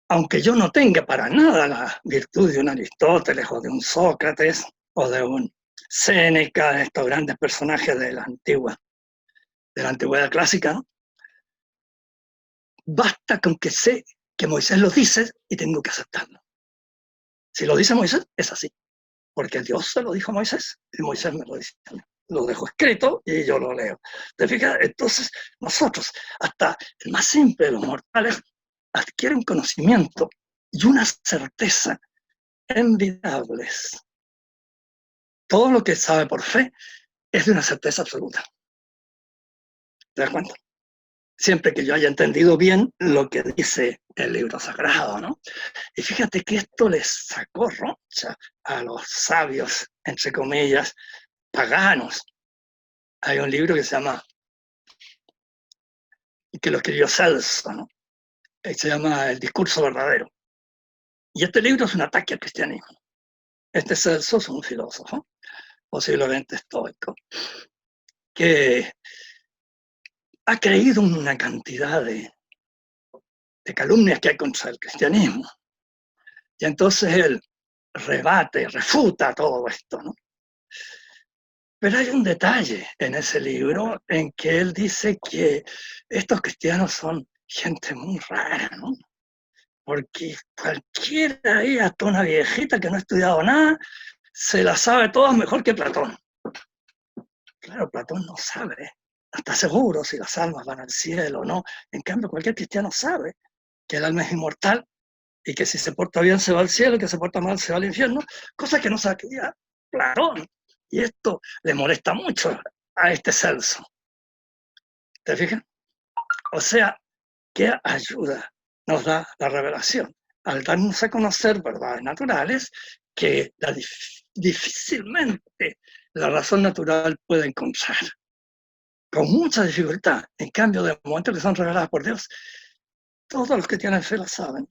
aunque yo no tenga para nada la virtud de un Aristóteles o de un Sócrates o de un Séneca, de estos grandes personajes de la antigüedad clásica, ¿no? Basta con que sé que Moisés lo dice y tengo que aceptarlo. Si lo dice Moisés, es así, porque Dios se lo dijo a Moisés y Moisés me lo dice. Lo dejo escrito y yo lo leo. ¿Te fijas? Entonces, nosotros, hasta el más simple de los mortales, adquiere un conocimiento y una certeza envidiables. Todo lo que sabe por fe es de una certeza absoluta. ¿Te das cuenta? Siempre que yo haya entendido bien lo que dice el libro sagrado, ¿no? Y fíjate que esto les sacó rocha a los sabios, entre comillas, paganos. Hay un libro que se llama, que lo escribió Celso, ¿no? Se llama El discurso verdadero. Y este libro es un ataque al cristianismo. Este Celso es un filósofo, posiblemente estoico, que ha creído en una cantidad de calumnias que hay contra el cristianismo. Y entonces él rebate, refuta todo esto, ¿no? Pero hay un detalle en ese libro en que él dice que estos cristianos son gente muy rara, ¿no? Porque cualquiera ahí, hasta una viejita que no ha estudiado nada, se la sabe todas mejor que Platón. Claro, Platón no sabe, no está seguro si las almas van al cielo o no. En cambio, cualquier cristiano sabe que el alma es inmortal y que si se porta bien se va al cielo y que se porta mal se va al infierno, cosa que no sabía Platón. Y esto le molesta mucho a este Celso. ¿Te fijas? O sea, ¿qué ayuda nos da la revelación? Al darnos a conocer verdades naturales que difícilmente la razón natural puede encontrar. Con mucha dificultad. En cambio, de momento que son reveladas por Dios, todos los que tienen fe lo saben.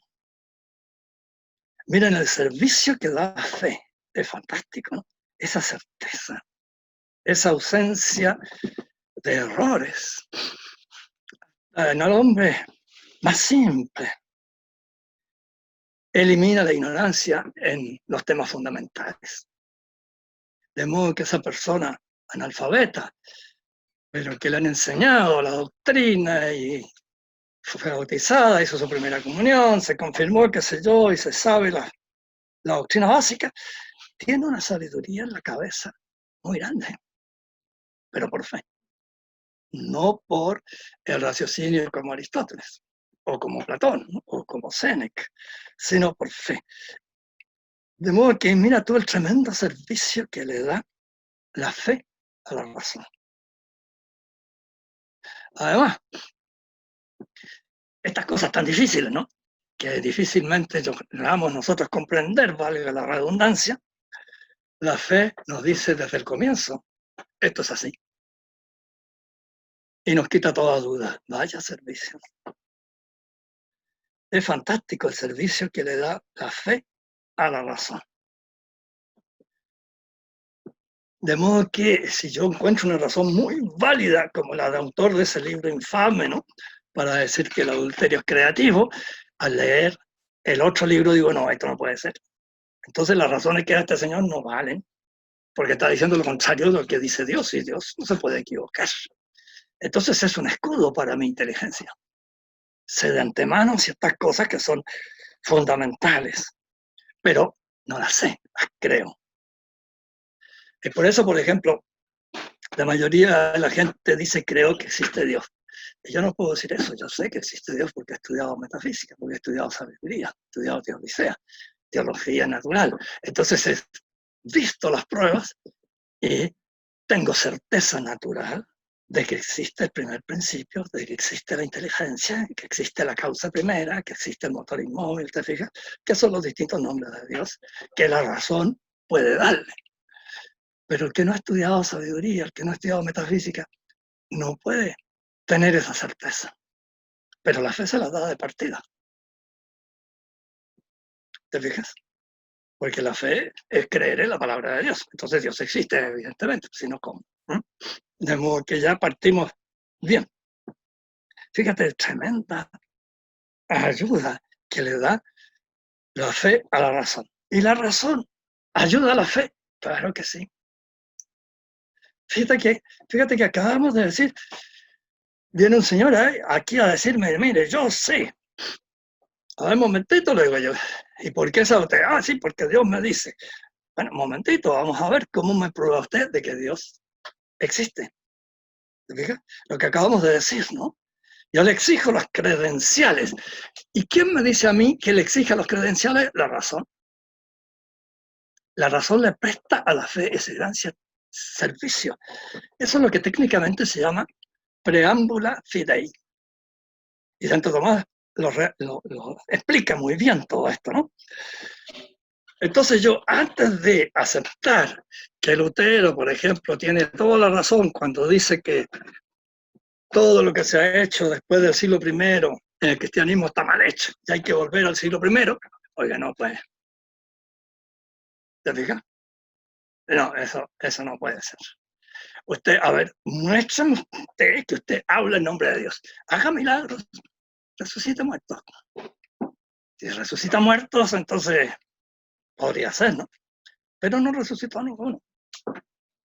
Miren el servicio que da la fe. Es fantástico, ¿no? Esa certeza, esa ausencia de errores. En el hombre más simple, elimina la ignorancia en los temas fundamentales. De modo que esa persona analfabeta, pero que le han enseñado la doctrina y fue bautizada, hizo su primera comunión, se confirmó, qué sé yo, y se sabe la doctrina básica, tiene una sabiduría en la cabeza muy grande, pero por fe, no por el raciocinio como Aristóteles, o como Platón, ¿no? O como Séneca, sino por fe. De modo que mira todo el tremendo servicio que le da la fe a la razón. Además, estas cosas tan difíciles, ¿no? Que difícilmente logramos nosotros comprender, valga la redundancia, la fe nos dice desde el comienzo, esto es así. Y nos quita toda duda. Vaya servicio. Es fantástico el servicio que le da la fe a la razón. De modo que si yo encuentro una razón muy válida, como la de autor de ese libro infame, ¿no?, para decir que el adulterio es creativo, al leer el otro libro digo, no, esto no puede ser. Entonces las razones que da este señor no valen, porque está diciendo lo contrario de lo que dice Dios, y Dios no se puede equivocar. Entonces es un escudo para mi inteligencia. Sé de antemano ciertas cosas que son fundamentales, pero no las sé, las creo. Y por eso, por ejemplo, la mayoría de la gente dice creo que existe Dios. Y yo no puedo decir eso, yo sé que existe Dios porque he estudiado metafísica, porque he estudiado sabiduría, he estudiado teodicea, teología natural. Entonces he visto las pruebas y tengo certeza natural de que existe el primer principio, de que existe la inteligencia, que existe la causa primera, que existe el motor inmóvil, ¿te fijas? Que son los distintos nombres de Dios, que la razón puede darle. Pero el que no ha estudiado sabiduría, el que no ha estudiado metafísica, no puede tener esa certeza. Pero la fe se la da de partida. ¿Te fijas? Porque la fe es creer en la palabra de Dios. Entonces Dios existe, evidentemente, si no, ¿cómo? De modo que ya partimos bien. Fíjate, tremenda ayuda que le da la fe a la razón. ¿Y la razón ayuda a la fe? Claro que sí. Fíjate que acabamos de decir, viene un señor aquí a decirme, mire, yo sé. A ver, un momentito, le digo yo. ¿Y por qué sabe usted? Ah, sí, porque Dios me dice. Bueno, un momentito, vamos a ver cómo me prueba usted de que Dios existe. ¿Te fijas? Lo que acabamos de decir, ¿no? Yo le exijo las credenciales. ¿Y quién me dice a mí que le exija los credenciales? La razón. La razón le presta a la fe ese gran servicio. Eso es lo que técnicamente se llama preámbula fidei. Y Santo Tomás lo explica muy bien todo esto, ¿no? Entonces yo, antes de aceptar que Lutero, por ejemplo, tiene toda la razón cuando dice que todo lo que se ha hecho después del siglo I en el cristianismo está mal hecho y hay que volver al siglo I, oiga, no, pues, ¿te fijas? No, eso no puede ser. Usted, a ver, muéstrame usted que usted habla en nombre de Dios. Haga milagros, resucita muertos. Si resucita muertos, entonces podría ser, ¿no? Pero no resucitó a ninguno.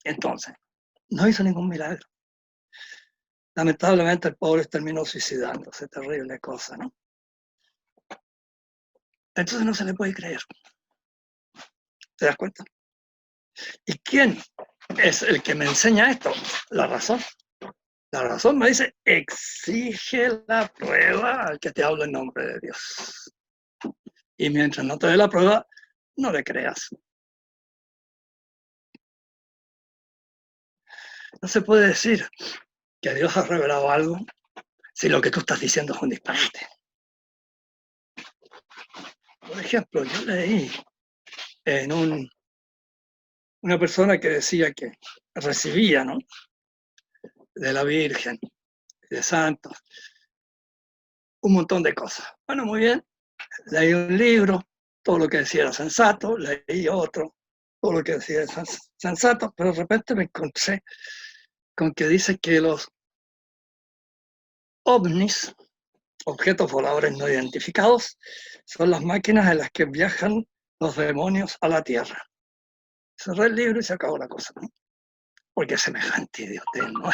Entonces, no hizo ningún milagro. Lamentablemente el pobre terminó suicidándose, terrible cosa, ¿no? Entonces no se le puede creer. ¿Te das cuenta? ¿Y quién es el que me enseña esto? La razón. La razón me dice, exige la prueba al que te habla en nombre de Dios. Y mientras no te dé la prueba, no le creas. No se puede decir que Dios ha revelado algo si lo que tú estás diciendo es un disparate. Por ejemplo, yo leí en una persona que decía que recibía, ¿no?, de la Virgen, de santos, un montón de cosas. Bueno, muy bien, leí un libro, todo lo que decía era sensato, leí otro, todo lo que decía era sensato, pero de repente me encontré con que dice que los ovnis, objetos voladores no identificados, son las máquinas en las que viajan los demonios a la Tierra. Cerré el libro y se acabó la cosa, ¿no? Porque semejante idiotez, ¿no?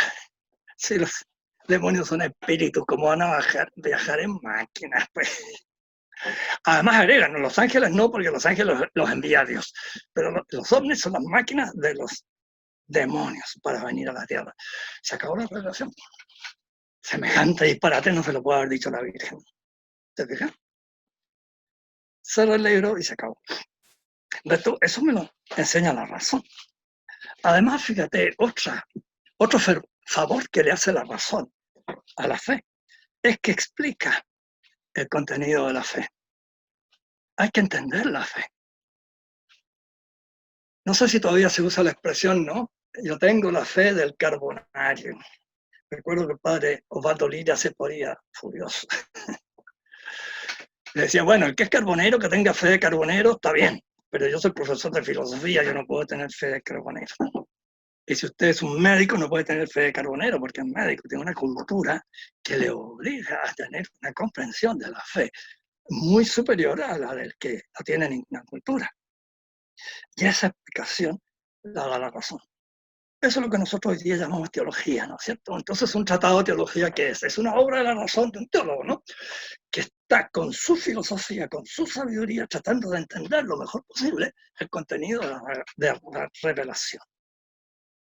Si los demonios son espíritus, ¿cómo van a viajar en máquinas? Pues. Además agregan, los ángeles no, porque los ángeles los envía Dios, pero los ovnis son las máquinas de los demonios para venir a la Tierra. Se acabó la revelación. Semejante disparate no se lo puede haber dicho la Virgen. ¿Te fijas? Cerré el libro y se acabó. Eso me lo enseña la razón. Además, fíjate, otro favor que le hace la razón a la fe es que explica el contenido de la fe. Hay que entender la fe. No sé si todavía se usa la expresión, ¿no? Yo tengo la fe del carbonario. Recuerdo que el padre Osvaldo Lira se ponía furioso. Le decía, bueno, el que es carbonero, que tenga fe de carbonero, está bien, pero yo soy profesor de filosofía, yo no puedo tener fe de carbonero. Y si usted es un médico, no puede tener fe de carbonero, porque es médico, tiene una cultura que le obliga a tener una comprensión de la fe muy superior a la del que no tiene ninguna cultura. Y esa explicación la da la razón. Eso es lo que nosotros hoy día llamamos teología, ¿no es cierto? Entonces, un tratado de teología, ¿qué es? Es una obra de la razón de un teólogo, ¿no? Que está con su filosofía, con su sabiduría, tratando de entender lo mejor posible el contenido de la revelación.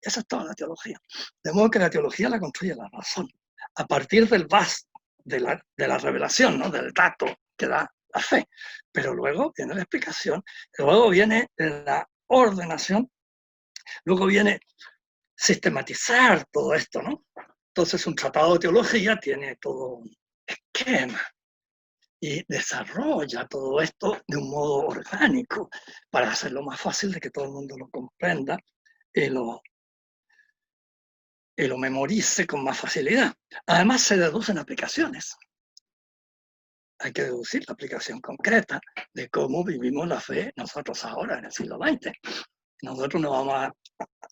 Esa es toda la teología. De modo que la teología la construye la razón, a partir del base de la revelación, ¿no? Del dato que da la fe. Pero luego viene la explicación, luego viene la ordenación, luego viene sistematizar todo esto, ¿no? Entonces un tratado de teología tiene todo un esquema y desarrolla todo esto de un modo orgánico para hacerlo más fácil de que todo el mundo lo comprenda y lo memorice con más facilidad. Además se deducen aplicaciones. Hay que deducir la aplicación concreta de cómo vivimos la fe nosotros ahora en el siglo XX. Nosotros no vamos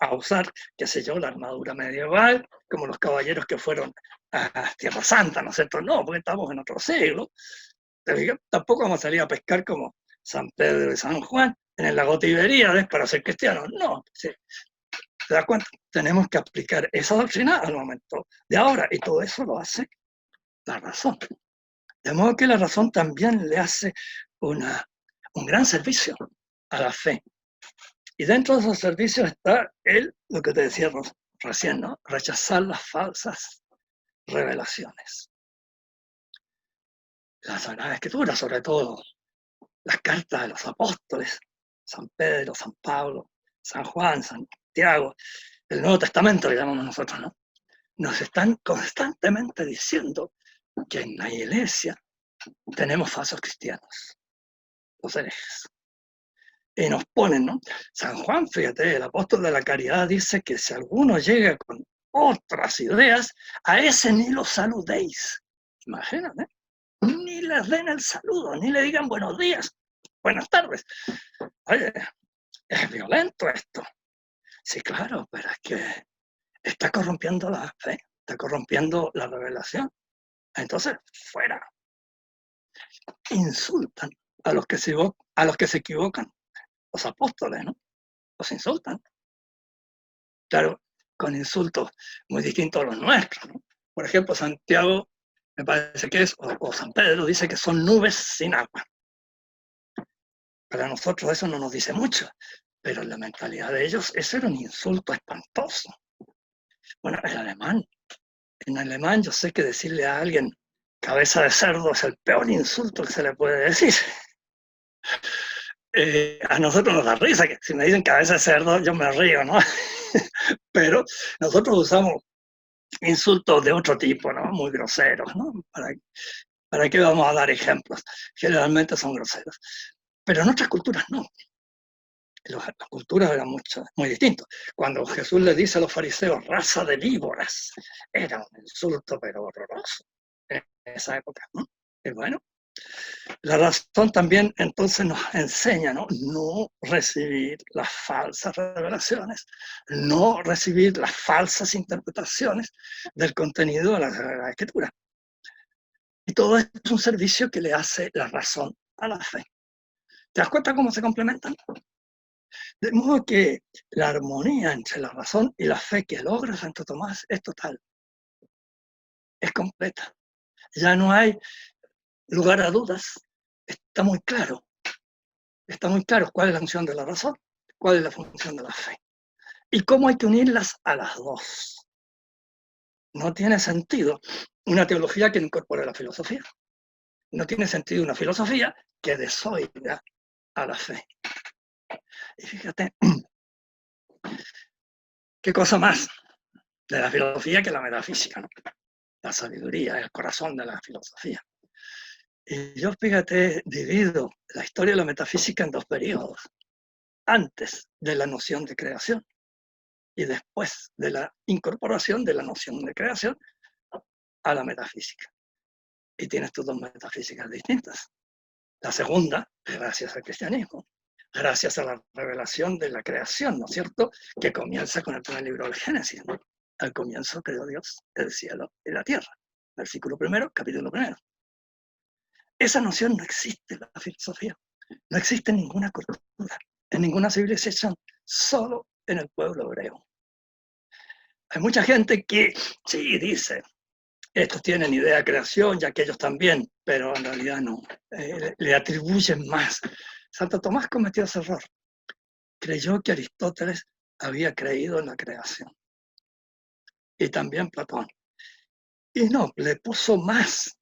a usar, qué sé yo, la armadura medieval, como los caballeros que fueron a Tierra Santa, ¿no es cierto? No, porque estamos en otro siglo. Tampoco vamos a salir a pescar como San Pedro y San Juan en el lago Tiberíades para ser cristianos. No, sí. ¿Te das cuenta? Tenemos que aplicar esa doctrina al momento de ahora, y todo eso lo hace la razón. De modo que la razón también le hace un gran servicio a la fe. Y dentro de esos servicios está lo que te decía recién, ¿no? Rechazar las falsas revelaciones. La Sagrada Escritura, sobre todo las cartas de los apóstoles, San Pedro, San Pablo, San Juan, Santiago, el Nuevo Testamento, le llamamos nosotros, ¿no? Nos están constantemente diciendo que en la iglesia tenemos falsos cristianos, los herejes. Y nos ponen, ¿no? San Juan, fíjate, el apóstol de la caridad dice que si alguno llega con otras ideas, a ese ni lo saludéis. Imagínate, ni les den el saludo, ni le digan buenos días, buenas tardes. Oye, es violento esto. Sí, claro, pero es que está corrompiendo la fe, está corrompiendo la revelación. Entonces, fuera. Insultan a los que se equivocan. Los apóstoles, ¿no? Los insultan. Claro, con insultos muy distintos a los nuestros, ¿no? Por ejemplo, Santiago, me parece que es, o San Pedro, dice que son nubes sin agua. Para nosotros eso no nos dice mucho, pero en la mentalidad de ellos eso era un insulto espantoso. Bueno, en alemán yo sé que decirle a alguien cabeza de cerdo es el peor insulto que se le puede decir. A nosotros nos da risa, que si me dicen cabeza de cerdo yo me río, ¿no? Pero nosotros usamos insultos de otro tipo, ¿no? Muy groseros, ¿no? ¿Para qué vamos a dar ejemplos? Generalmente son groseros. Pero en otras culturas no. Las culturas eran muy distintas. Cuando Jesús le dice a los fariseos, raza de víboras, era un insulto pero horroroso en esa época, ¿no? Y bueno, la razón también entonces nos enseña, ¿no? No recibir las falsas revelaciones, no recibir las falsas interpretaciones del contenido de la Sagrada Escritura. Y todo esto es un servicio que le hace la razón a la fe. ¿Te das cuenta cómo se complementan? De modo que la armonía entre la razón y la fe que logra Santo Tomás es total, es completa. Ya no hay lugar a dudas, está muy claro cuál es la función de la razón, cuál es la función de la fe y cómo hay que unirlas a las dos. No tiene sentido una teología que no incorpore la filosofía. No tiene sentido una filosofía que desoiga a la fe. Y fíjate, qué cosa más de la filosofía que la metafísica, ¿no? La sabiduría, el corazón de la filosofía. Y yo, fíjate, divido la historia de la metafísica en dos periodos. Antes de la noción de creación y después de la incorporación de la noción de creación a la metafísica. Y tienes tus dos metafísicas distintas. La segunda, gracias al cristianismo. gracias a la revelación de la creación, ¿no es cierto? Que comienza con el primer libro del Génesis, ¿no? Al comienzo creó Dios el cielo y la tierra. Versículo primero, capítulo primero. Esa noción no existe en la filosofía, no existe en ninguna cultura, en ninguna civilización, solo en el pueblo hebreo. Hay mucha gente que sí dice, estos tienen idea de creación y aquellos también, pero en realidad no, le atribuyen más. Santo Tomás cometió ese error. Creyó que Aristóteles había creído en la creación. Y también Platón. Y no, le puso más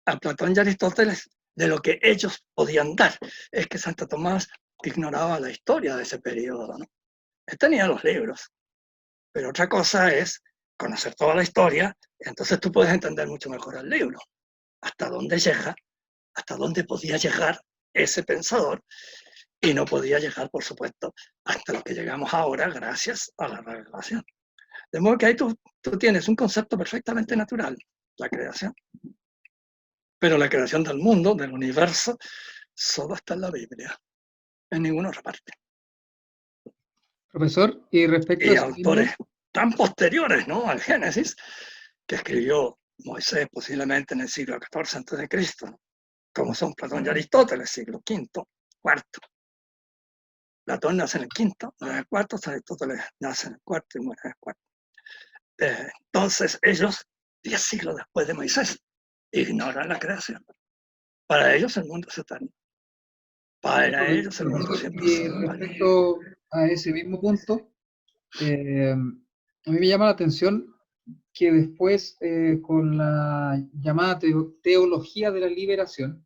a Platón y Aristóteles de lo que ellos podían dar. Es que Santo Tomás ignoraba la historia de ese periodo, ¿no? Él tenía los libros, pero otra cosa es conocer toda la historia, entonces tú puedes entender mucho mejor el libro, hasta dónde llega, hasta dónde podía llegar ese pensador, y no podía llegar, por supuesto, hasta lo que llegamos ahora gracias a la revelación. De modo que ahí tú tienes un concepto perfectamente natural, la creación. Pero la creación del mundo, del universo, solo está en la Biblia, en ninguna otra parte. Profesor, y respecto a Y eso mismo, autores tan posteriores, ¿no?, al Génesis, que escribió Moisés posiblemente en el siglo XIV a.C., ¿no?, como son Platón y Aristóteles, siglo V, IV. Platón nace en el quinto, muere en el cuarto, Aristóteles nace en el cuarto y muere en el cuarto. Entonces ellos, 10 siglos después de Moisés, ignoran la creación. Para ellos el mundo es eterno. Para ellos el mundo profesor, siempre y es vale. respecto a ese mismo punto, a mí me llama la atención que después, con la llamada teología de la liberación,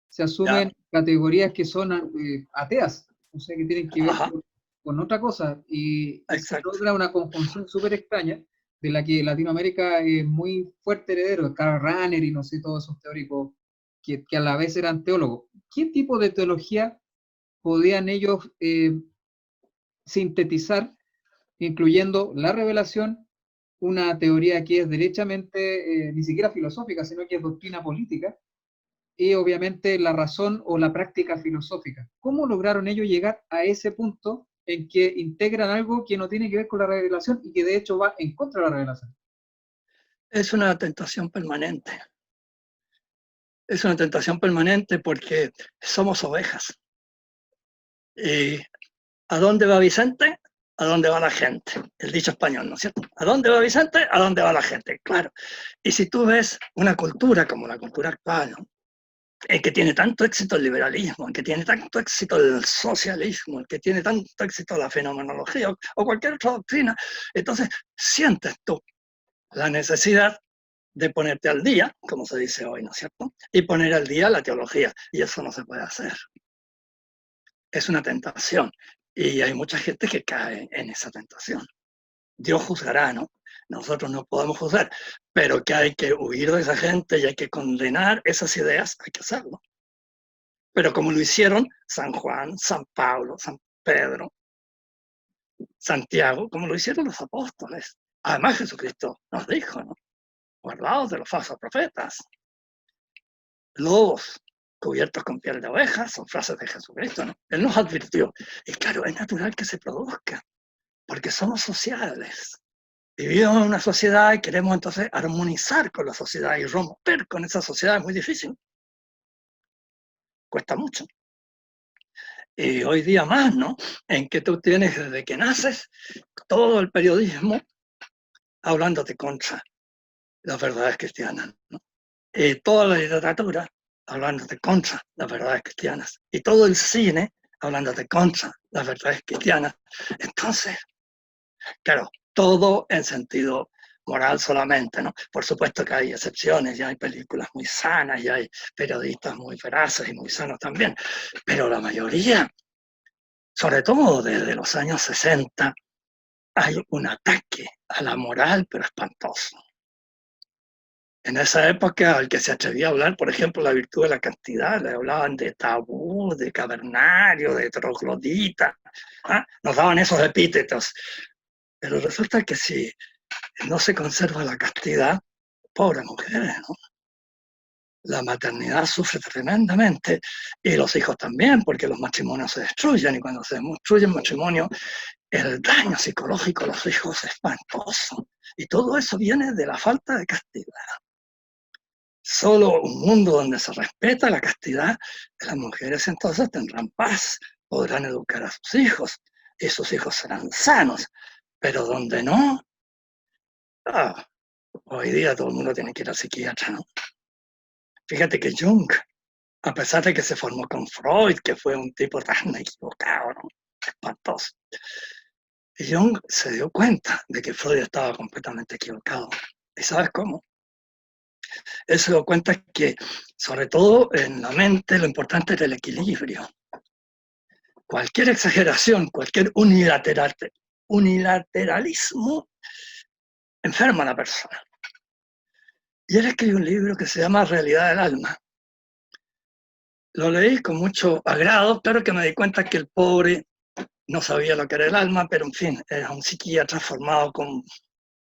se ¿Ya? asumen categorías que son ateas, o sea, que tienen que ver Ajá, con otra cosa, y se exacto. logra una conjunción súper extraña, de la que Latinoamérica es muy fuerte heredero, Karl Rahner y no sé, todos esos teóricos que a la vez eran teólogos. ¿Qué tipo de teología podían ellos sintetizar, incluyendo la revelación, una teoría que es derechamente, ni siquiera filosófica, sino que es doctrina política, y obviamente la razón o la práctica filosófica? ¿Cómo lograron ellos llegar a ese punto en que integran algo que no tiene que ver con la revelación y que de hecho va en contra de la revelación? Es una tentación permanente. Es una tentación permanente porque somos ovejas. ¿Y a dónde va Vicente? ¿A dónde va la gente? El dicho español, ¿no es cierto? ¿A dónde va Vicente? ¿A dónde va la gente? Claro. Y si tú ves una cultura como la cultura actual, ¿no?, en que tiene tanto éxito el liberalismo, en que tiene tanto éxito el socialismo, en que tiene tanto éxito la fenomenología o cualquier otra doctrina, entonces sientes tú la necesidad de ponerte al día, como se dice hoy, ¿no es cierto? Y poner al día la teología, y eso no se puede hacer. Es una tentación, y hay mucha gente que cae en esa tentación. Dios juzgará, ¿no? Nosotros no podemos juzgar, pero que hay que huir de esa gente y hay que condenar esas ideas, hay que hacerlo. Pero como lo hicieron San Juan, San Pablo, San Pedro, Santiago, como lo hicieron los apóstoles. Además Jesucristo nos dijo, ¿no?, guardaos de los falsos profetas. Lobos cubiertos con piel de oveja, son frases de Jesucristo, ¿no? Él nos advirtió. Y claro, es natural que se produzca, porque somos sociales. Vivimos en una sociedad y queremos entonces armonizar con la sociedad y romper con esa sociedad es muy difícil. Cuesta mucho. Y hoy día más, ¿no? En que tú tienes desde que naces todo el periodismo hablándote contra las verdades cristianas, ¿no? Y toda la literatura hablándote contra las verdades cristianas. Y todo el cine hablándote contra las verdades cristianas. Entonces, claro, todo en sentido moral solamente, ¿no? Por supuesto que hay excepciones, ya hay películas muy sanas, y hay periodistas muy veraces y muy sanos también, pero la mayoría, sobre todo desde los años 60, hay un ataque a la moral, pero espantoso. En esa época, al que se atrevía a hablar, por ejemplo, la virtud de la castidad, le hablaban de tabú, de cavernario, de troglodita, ¿ah? Nos daban esos epítetos. Pero resulta que si no se conserva la castidad, pobres mujeres, ¿no? la maternidad sufre tremendamente y los hijos también, porque los matrimonios se destruyen y cuando se destruye el matrimonio, el daño psicológico a los hijos es espantoso. Y todo eso viene de la falta de castidad. Solo un mundo donde se respeta la castidad, las mujeres entonces tendrán paz, podrán educar a sus hijos y sus hijos serán sanos, pero donde no, hoy día todo el mundo tiene que ir al psiquiatra, ¿no? Fíjate que Jung, a pesar de que se formó con Freud, que fue un tipo tan equivocado, ¿no? Espantoso, Jung se dio cuenta de que Freud estaba completamente equivocado. ¿Y sabes cómo? Él se dio cuenta que, sobre todo en la mente, lo importante era el equilibrio. Cualquier exageración, cualquier unilateralismo enferma a la persona. Y él escribió un libro que se llama Realidad del Alma. Lo leí con mucho agrado, claro que me di cuenta que el pobre no sabía lo que era el alma, pero en fin, era un psiquiatra formado con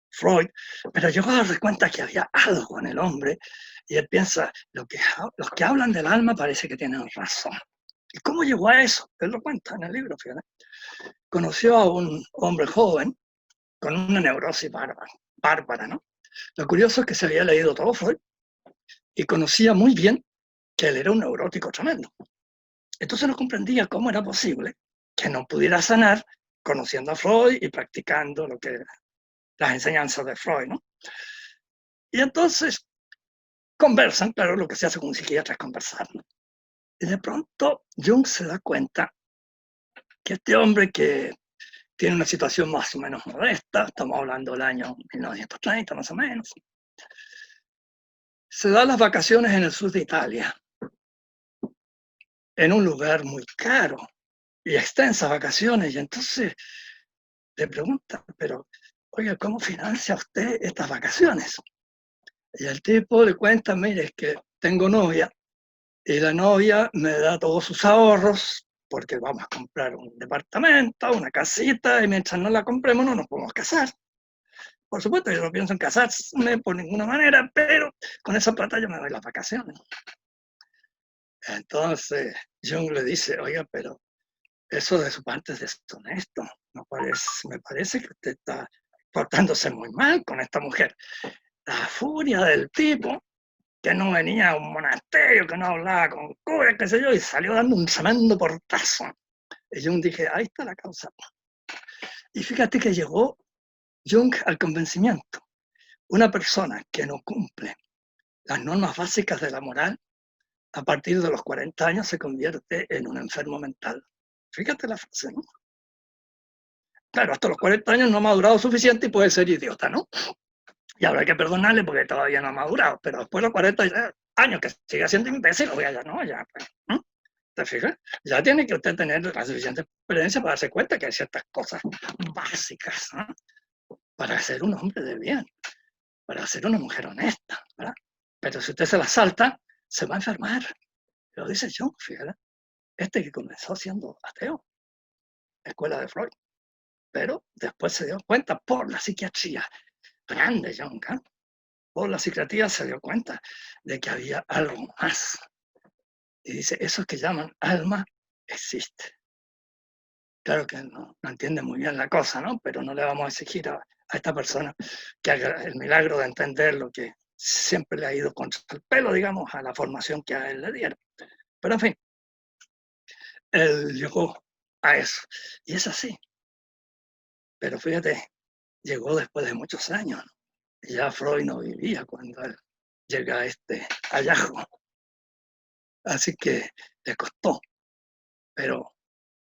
Freud, pero llegó a darse cuenta que había algo en el hombre y él piensa, los que hablan del alma parece que tienen razón. ¿Y cómo llegó a eso? Él lo cuenta en el libro, fíjate. Conoció a un hombre joven con una neurosis bárbara, ¿no? Lo curioso es que se había leído todo Freud y conocía muy bien que él era un neurótico tremendo. Entonces no comprendía cómo era posible que no pudiera sanar conociendo a Freud y practicando las enseñanzas de Freud, ¿no? Y entonces conversan, claro, lo que se hace con un psiquiatra es conversar, ¿no? Y de pronto Jung se da cuenta que este hombre que tiene una situación más o menos modesta, estamos hablando del año 1930 más o menos, se da las vacaciones en el sur de Italia, en un lugar muy caro y extensas vacaciones, y entonces le pregunta, pero, oiga, ¿cómo financia usted estas vacaciones? Y el tipo le cuenta, mire, es que tengo novia, y la novia me da todos sus ahorros, porque vamos a comprar un departamento, una casita, y mientras no la compremos no nos podemos casar. Por supuesto, yo no pienso en casarme por ninguna manera, pero con esa plata yo me doy las vacaciones. Entonces, Jung le dice, oiga, pero eso de su parte es deshonesto. Me parece que usted está portándose muy mal con esta mujer. La furia del tipo, que no venía a un monasterio, que no hablaba con curas, qué sé yo, y salió dando un tremendo portazo. Y Jung dije, ahí está la causa. Y fíjate que llegó Jung al convencimiento. Una persona que no cumple las normas básicas de la moral, a partir de los 40 años se convierte en un enfermo mental. Fíjate la frase, ¿no? Claro, hasta los 40 años no ha madurado suficiente y puede ser idiota, ¿no? Y habrá que perdonarle porque todavía no ha madurado, pero después de los 40 años que siga siendo imbécil, oiga, ya no, ya, pues, ¿no? ¿Te fijas? Ya tiene que usted tener la suficiente experiencia para darse cuenta que hay ciertas cosas básicas, ¿no? Para ser un hombre de bien, para ser una mujer honesta, ¿verdad? Pero si usted se la salta, se va a enfermar. Lo dice Jung, fíjate. Este que comenzó siendo ateo, escuela de Freud, pero después se dio cuenta por la psiquiatría, grande Jung, ¿eh? Por la psiquiatría se dio cuenta de que había algo más. Y dice, eso que llaman alma existe. Claro que no entiende muy bien la cosa, ¿no? Pero no le vamos a exigir a esta persona que haga el milagro de entender lo que siempre le ha ido contra el pelo, digamos, a la formación que a él le dieron. Pero en fin, él llegó a eso. Y es así. Pero fíjate, llegó después de muchos años, ¿no? Y ya Freud no vivía cuando él llega a este hallazgo. Así que le costó, pero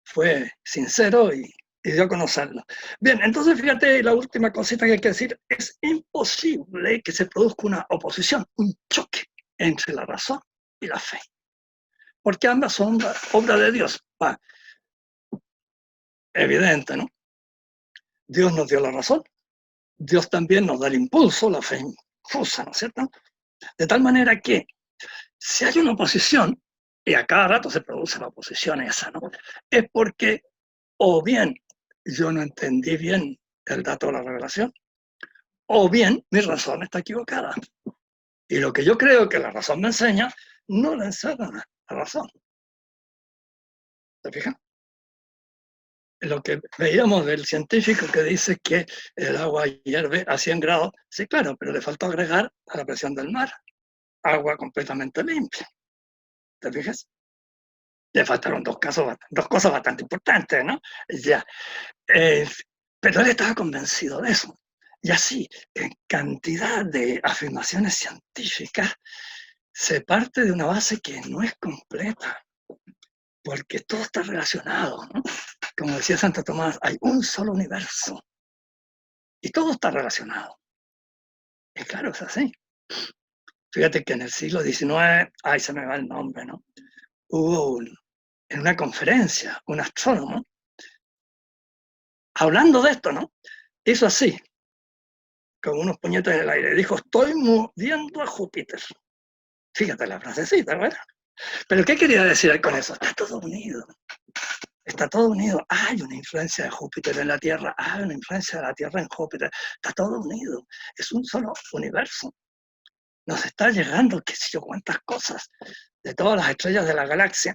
fue sincero y dio a conocerlo. Bien, entonces fíjate, la última cosita que hay que decir, es imposible que se produzca una oposición, un choque entre la razón y la fe, porque ambas son obra de Dios. Evidente, ¿no? Dios nos dio la razón, Dios también nos da el impulso, la fe infusa, ¿no es cierto? De tal manera que si hay una oposición, y a cada rato se produce la oposición esa, ¿no? Es porque o bien yo no entendí bien el dato de la revelación, o bien mi razón está equivocada. Y lo que yo creo que la razón me enseña, no le enseña la razón. ¿Te fijas? Lo que veíamos del científico que dice que el agua hierve a 100 grados, sí, claro, pero le faltó agregar a la presión del mar agua completamente limpia. ¿Te fijas? Le faltaron dos cosas bastante importantes, ¿no? Ya. Pero él estaba convencido de eso. Y así, en cantidad de afirmaciones científicas, se parte de una base que no es completa, porque todo está relacionado, ¿no? Como decía Santo Tomás, hay un solo universo y todo está relacionado. Y claro, es así. Fíjate que en el siglo XIX, ay, se me va el nombre, ¿no? Hubo en una conferencia un astrónomo hablando de esto, ¿no? Hizo así, con unos puñetes en el aire. Dijo, estoy moviendo a Júpiter. Fíjate la frasecita, ¿verdad? Pero ¿qué quería decir con eso? Está todo unido. Está todo unido. Hay una influencia de Júpiter en la Tierra. Hay una influencia de la Tierra en Júpiter. Está todo unido. Es un solo universo. Nos está llegando, qué sé yo, cuántas cosas de todas las estrellas de la galaxia.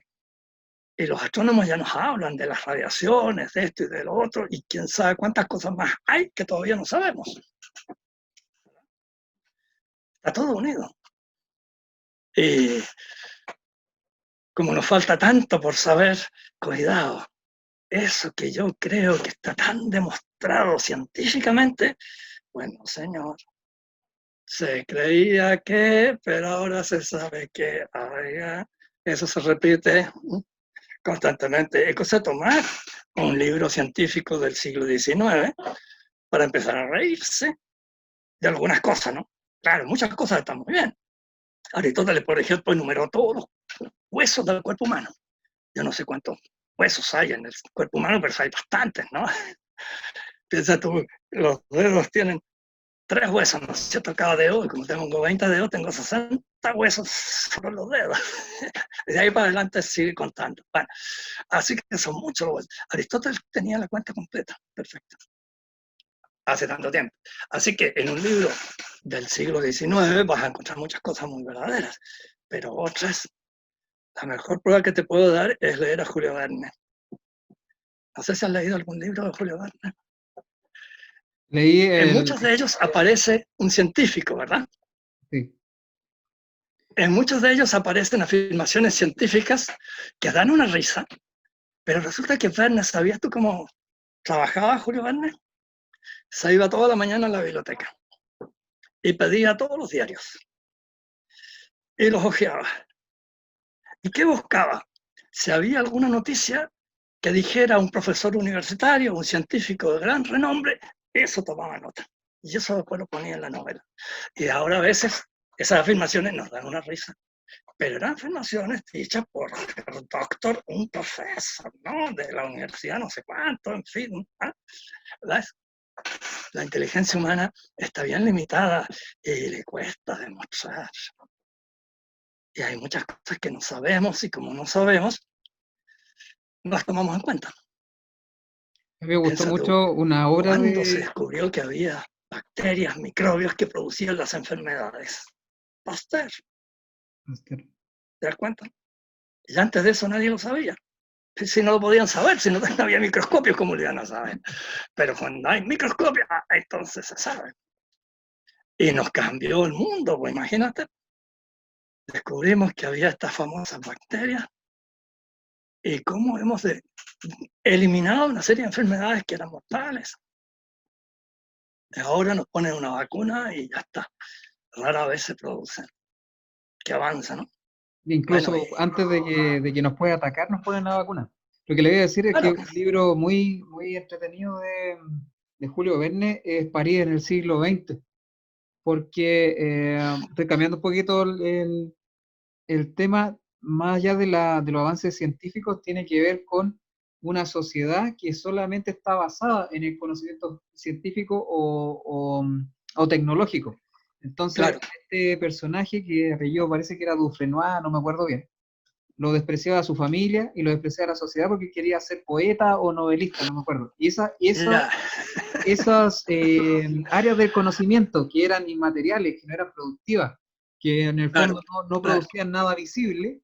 Y los astrónomos ya nos hablan de las radiaciones, de esto y de lo otro, y quién sabe cuántas cosas más hay que todavía no sabemos. Está todo unido. Y como nos falta tanto por saber, cuidado, eso que yo creo que está tan demostrado científicamente, bueno, señor, se creía que, pero ahora se sabe que eso se repite constantemente. Es cosa de tomar un libro científico del siglo XIX para empezar a reírse de algunas cosas, ¿no? Claro, muchas cosas están muy bien. Aristóteles, por ejemplo, enumeró todos los huesos del cuerpo humano. Yo no sé cuántos huesos hay en el cuerpo humano, pero hay bastantes, ¿no? Piensa tú, los dedos tienen 3 huesos, ¿no es cierto? Cada dedo, y como tengo 20 dedos, tengo 60 huesos sobre los dedos. De ahí para adelante sigue contando. Bueno, así que son muchos los huesos. Aristóteles tenía la cuenta completa, perfecta, hace tanto tiempo. Así que en un libro del siglo XIX vas a encontrar muchas cosas muy verdaderas, pero otras, la mejor prueba que te puedo dar es leer a Julio Verne. No sé si has leído algún libro de Julio Verne. Leí En muchos de ellos aparece un científico, ¿verdad? Sí. En muchos de ellos aparecen afirmaciones científicas que dan una risa, pero resulta que Verne, ¿sabías tú cómo trabajaba Julio Verne? Se iba toda la mañana a la biblioteca y pedía todos los diarios y los hojeaba. ¿Y qué buscaba? Si había alguna noticia que dijera un profesor universitario, un científico de gran renombre, eso tomaba nota. Y eso después lo ponía en la novela. Y ahora a veces esas afirmaciones nos dan una risa, pero eran afirmaciones dichas por el doctor, un profesor, ¿no? De la universidad, no sé cuánto, en fin. ¿eh? La inteligencia humana está bien limitada y le cuesta demostrar. Y hay muchas cosas que no sabemos y como no sabemos, no las tomamos en cuenta. A mí me gustó Piensa tú, mucho una obra ¿cuándo se de... descubrió que había bacterias, microbios que producían las enfermedades? Pasteur, ¿te das cuenta? Y antes de eso nadie lo sabía. Si no lo podían saber, si no había microscopios, ¿cómo lo iban a saber? Pero cuando hay microscopios, entonces se sabe. Y nos cambió el mundo, pues imagínate. Descubrimos que había estas famosas bacterias y cómo hemos eliminado una serie de enfermedades que eran mortales. Y ahora nos ponen una vacuna y ya está. Rara vez se producen. Que avanza, ¿no? Incluso Bueno, antes de que nos pueda atacar, nos ponen la vacuna. Lo que le voy a decir es que claro, un libro muy, muy entretenido de Julio Verne es París en el siglo XX, porque estoy cambiando un poquito el tema, más allá de los avances científicos, tiene que ver con una sociedad que solamente está basada en el conocimiento científico o tecnológico. Entonces, claro. este personaje, que apellido parece que era Dufresnoy, no me acuerdo bien, lo despreciaba a su familia y lo despreciaba a la sociedad porque quería ser poeta o novelista, no me acuerdo. Ya, Esas áreas del conocimiento que eran inmateriales, que no eran productivas, que en el Claro, fondo no claro. producían nada visible,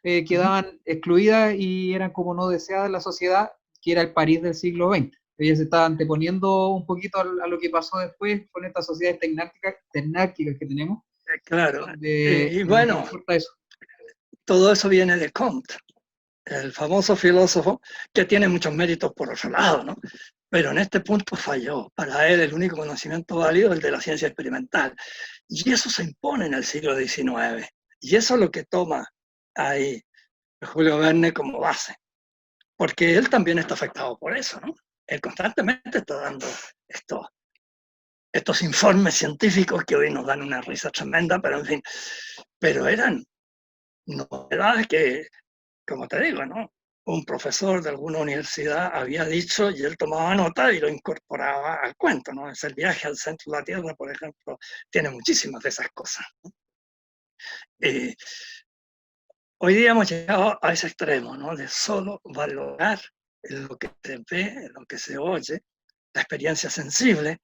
quedaban excluidas y eran como no deseadas en la sociedad, que era el París del siglo XX. Ellas se estaban anteponiendo un poquito a lo que pasó después con estas sociedades tecnárquicas que tenemos, Claro. donde Y lo que bueno, importa es eso. todo eso viene de Comte, el famoso filósofo que tiene muchos méritos por otro lado, ¿no? Pero en este punto falló. Para él el único conocimiento válido es el de la ciencia experimental. Y eso se impone en el siglo XIX. Y eso es lo que toma ahí Julio Verne como base. Porque él también está afectado por eso, ¿no? Él constantemente está dando estos informes científicos que hoy nos dan una risa tremenda, pero en fin, pero eran novedades que, como te digo, ¿no? Un profesor de alguna universidad había dicho y él tomaba nota y lo incorporaba al cuento, ¿no? Es el viaje al centro de la Tierra, por ejemplo, tiene muchísimas de esas cosas. Eh, Hoy día hemos llegado a ese extremo, ¿no? De solo valorar lo que se ve, lo que se oye, la experiencia sensible,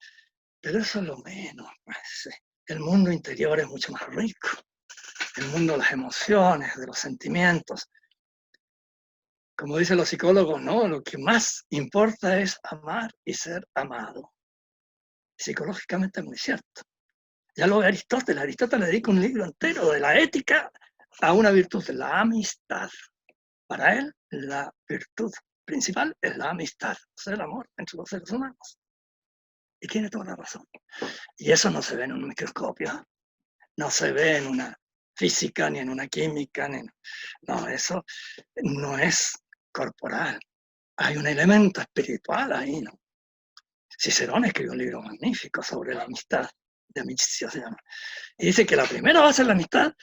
pero eso es lo menos. Pues. El mundo interior es mucho más rico, el mundo de las emociones, de los sentimientos. Como dicen los psicólogos, no, lo que más importa es amar y ser amado. Psicológicamente es muy cierto. Ya lo ve Aristóteles. Aristóteles dedica un libro entero de la ética a una virtud, la amistad. Para él, la virtud principal es la amistad, o sea, el amor entre los seres humanos. Y tiene toda la razón. Y eso no se ve en un microscopio, no se ve en una física, ni en una química, no, eso no es corporal. Hay un elemento espiritual ahí, ¿no? Cicerón escribió un libro magnífico sobre la amistad, de Amicia se llama. Y dice que la primera base de la amistad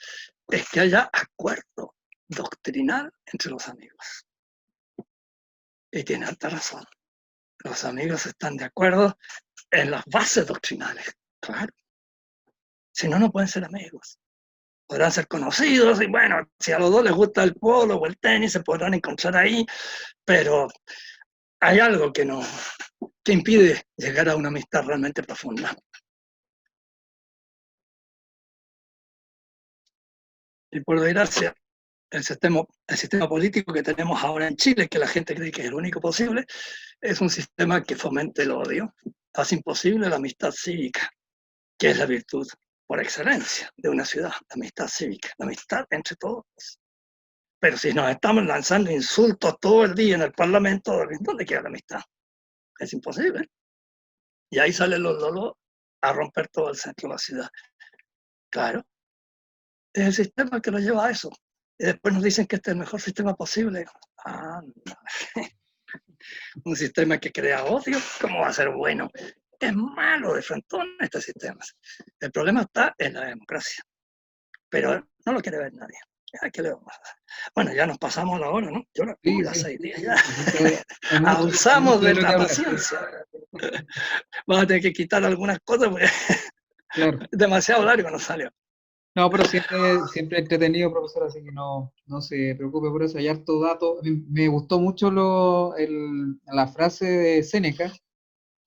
es que haya acuerdo doctrinal entre los amigos. Y tiene alta razón. Los amigos están de acuerdo en las bases doctrinales, claro. Si no, no pueden ser amigos. Podrán ser conocidos y bueno, si a los dos les gusta el polo o el tenis, se podrán encontrar ahí, pero hay algo que impide llegar a una amistad realmente profunda. Y por desgracia, el sistema político que tenemos ahora en Chile, que la gente cree que es el único posible, es un sistema que fomenta el odio, hace imposible la amistad cívica, que es la virtud por excelencia de una ciudad, la amistad cívica, la amistad entre todos. Pero si nos estamos lanzando insultos todo el día en el Parlamento, ¿dónde queda la amistad? Es imposible. Y ahí salen los lolos a romper todo el centro de la ciudad. Claro, es el sistema que nos lleva a eso. Y después nos dicen que este es el mejor sistema posible. Ah, no. Un sistema que crea odio, ¿cómo va a ser bueno? Es malo de frontón este sistema. El problema está en la democracia, pero no lo quiere ver nadie. ¿Qué le vamos a hacer? Bueno, ya nos pasamos la hora, ¿no? Yo la Sí, las sí. 6 días ya. Hay Abusamos mucho de de lo que la hablar. paciencia. Vamos a tener que quitar algunas cosas porque Claro. demasiado largo nos salió. No, pero siempre entretenido, profesor, así que no se preocupe por eso. Hay harto dato. A mí me gustó mucho la frase de Séneca,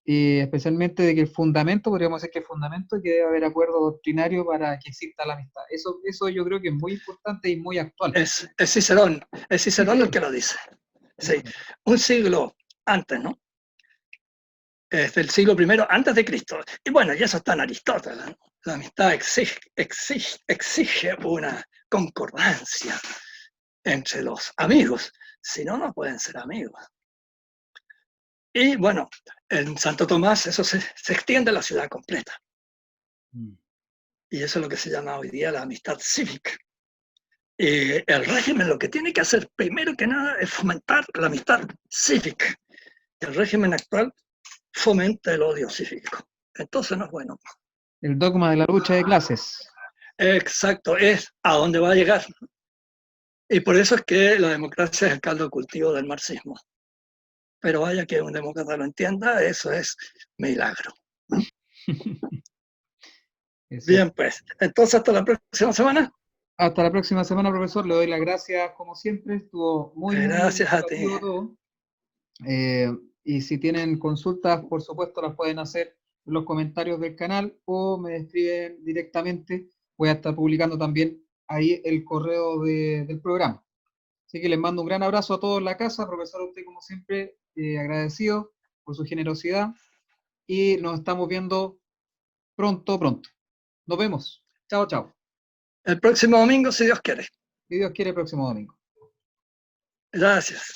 y especialmente de que el fundamento, podríamos decir que el fundamento es que debe haber acuerdo doctrinario para que exista la amistad. Eso yo creo que es muy importante y muy actual. Es Cicerón el que lo dice. Sí, un siglo antes, ¿no? Es del siglo I antes de Cristo. Y bueno, y eso está en Aristóteles, ¿no? La amistad exige una concordancia entre los amigos, si no, no pueden ser amigos. Y bueno, en Santo Tomás eso se extiende a la ciudad completa. Y eso es lo que se llama hoy día la amistad cívica. El régimen lo que tiene que hacer primero que nada es fomentar la amistad cívica. El régimen actual fomenta el odio cívico. Entonces no es bueno. El dogma de la lucha de clases. Exacto, es a dónde va a llegar. Y por eso es que la democracia es el caldo de cultivo del marxismo. Pero vaya que un demócrata lo entienda, eso es milagro. Bien, pues, entonces hasta la próxima semana. Hasta la próxima semana, profesor. Le doy las gracias, como siempre. Estuvo muy Gracias a ti. educativo todo. Y si tienen consultas, por supuesto, las pueden hacer en los comentarios del canal o me escriben directamente voy a estar publicando también ahí el correo del programa. Así que les mando un gran abrazo a todos en la casa, profesor, a usted como siempre, agradecido por su generosidad, y nos estamos viendo pronto, pronto. Nos vemos. Chao, chao. El próximo domingo, si Dios quiere. Si Dios quiere, el próximo domingo. Gracias.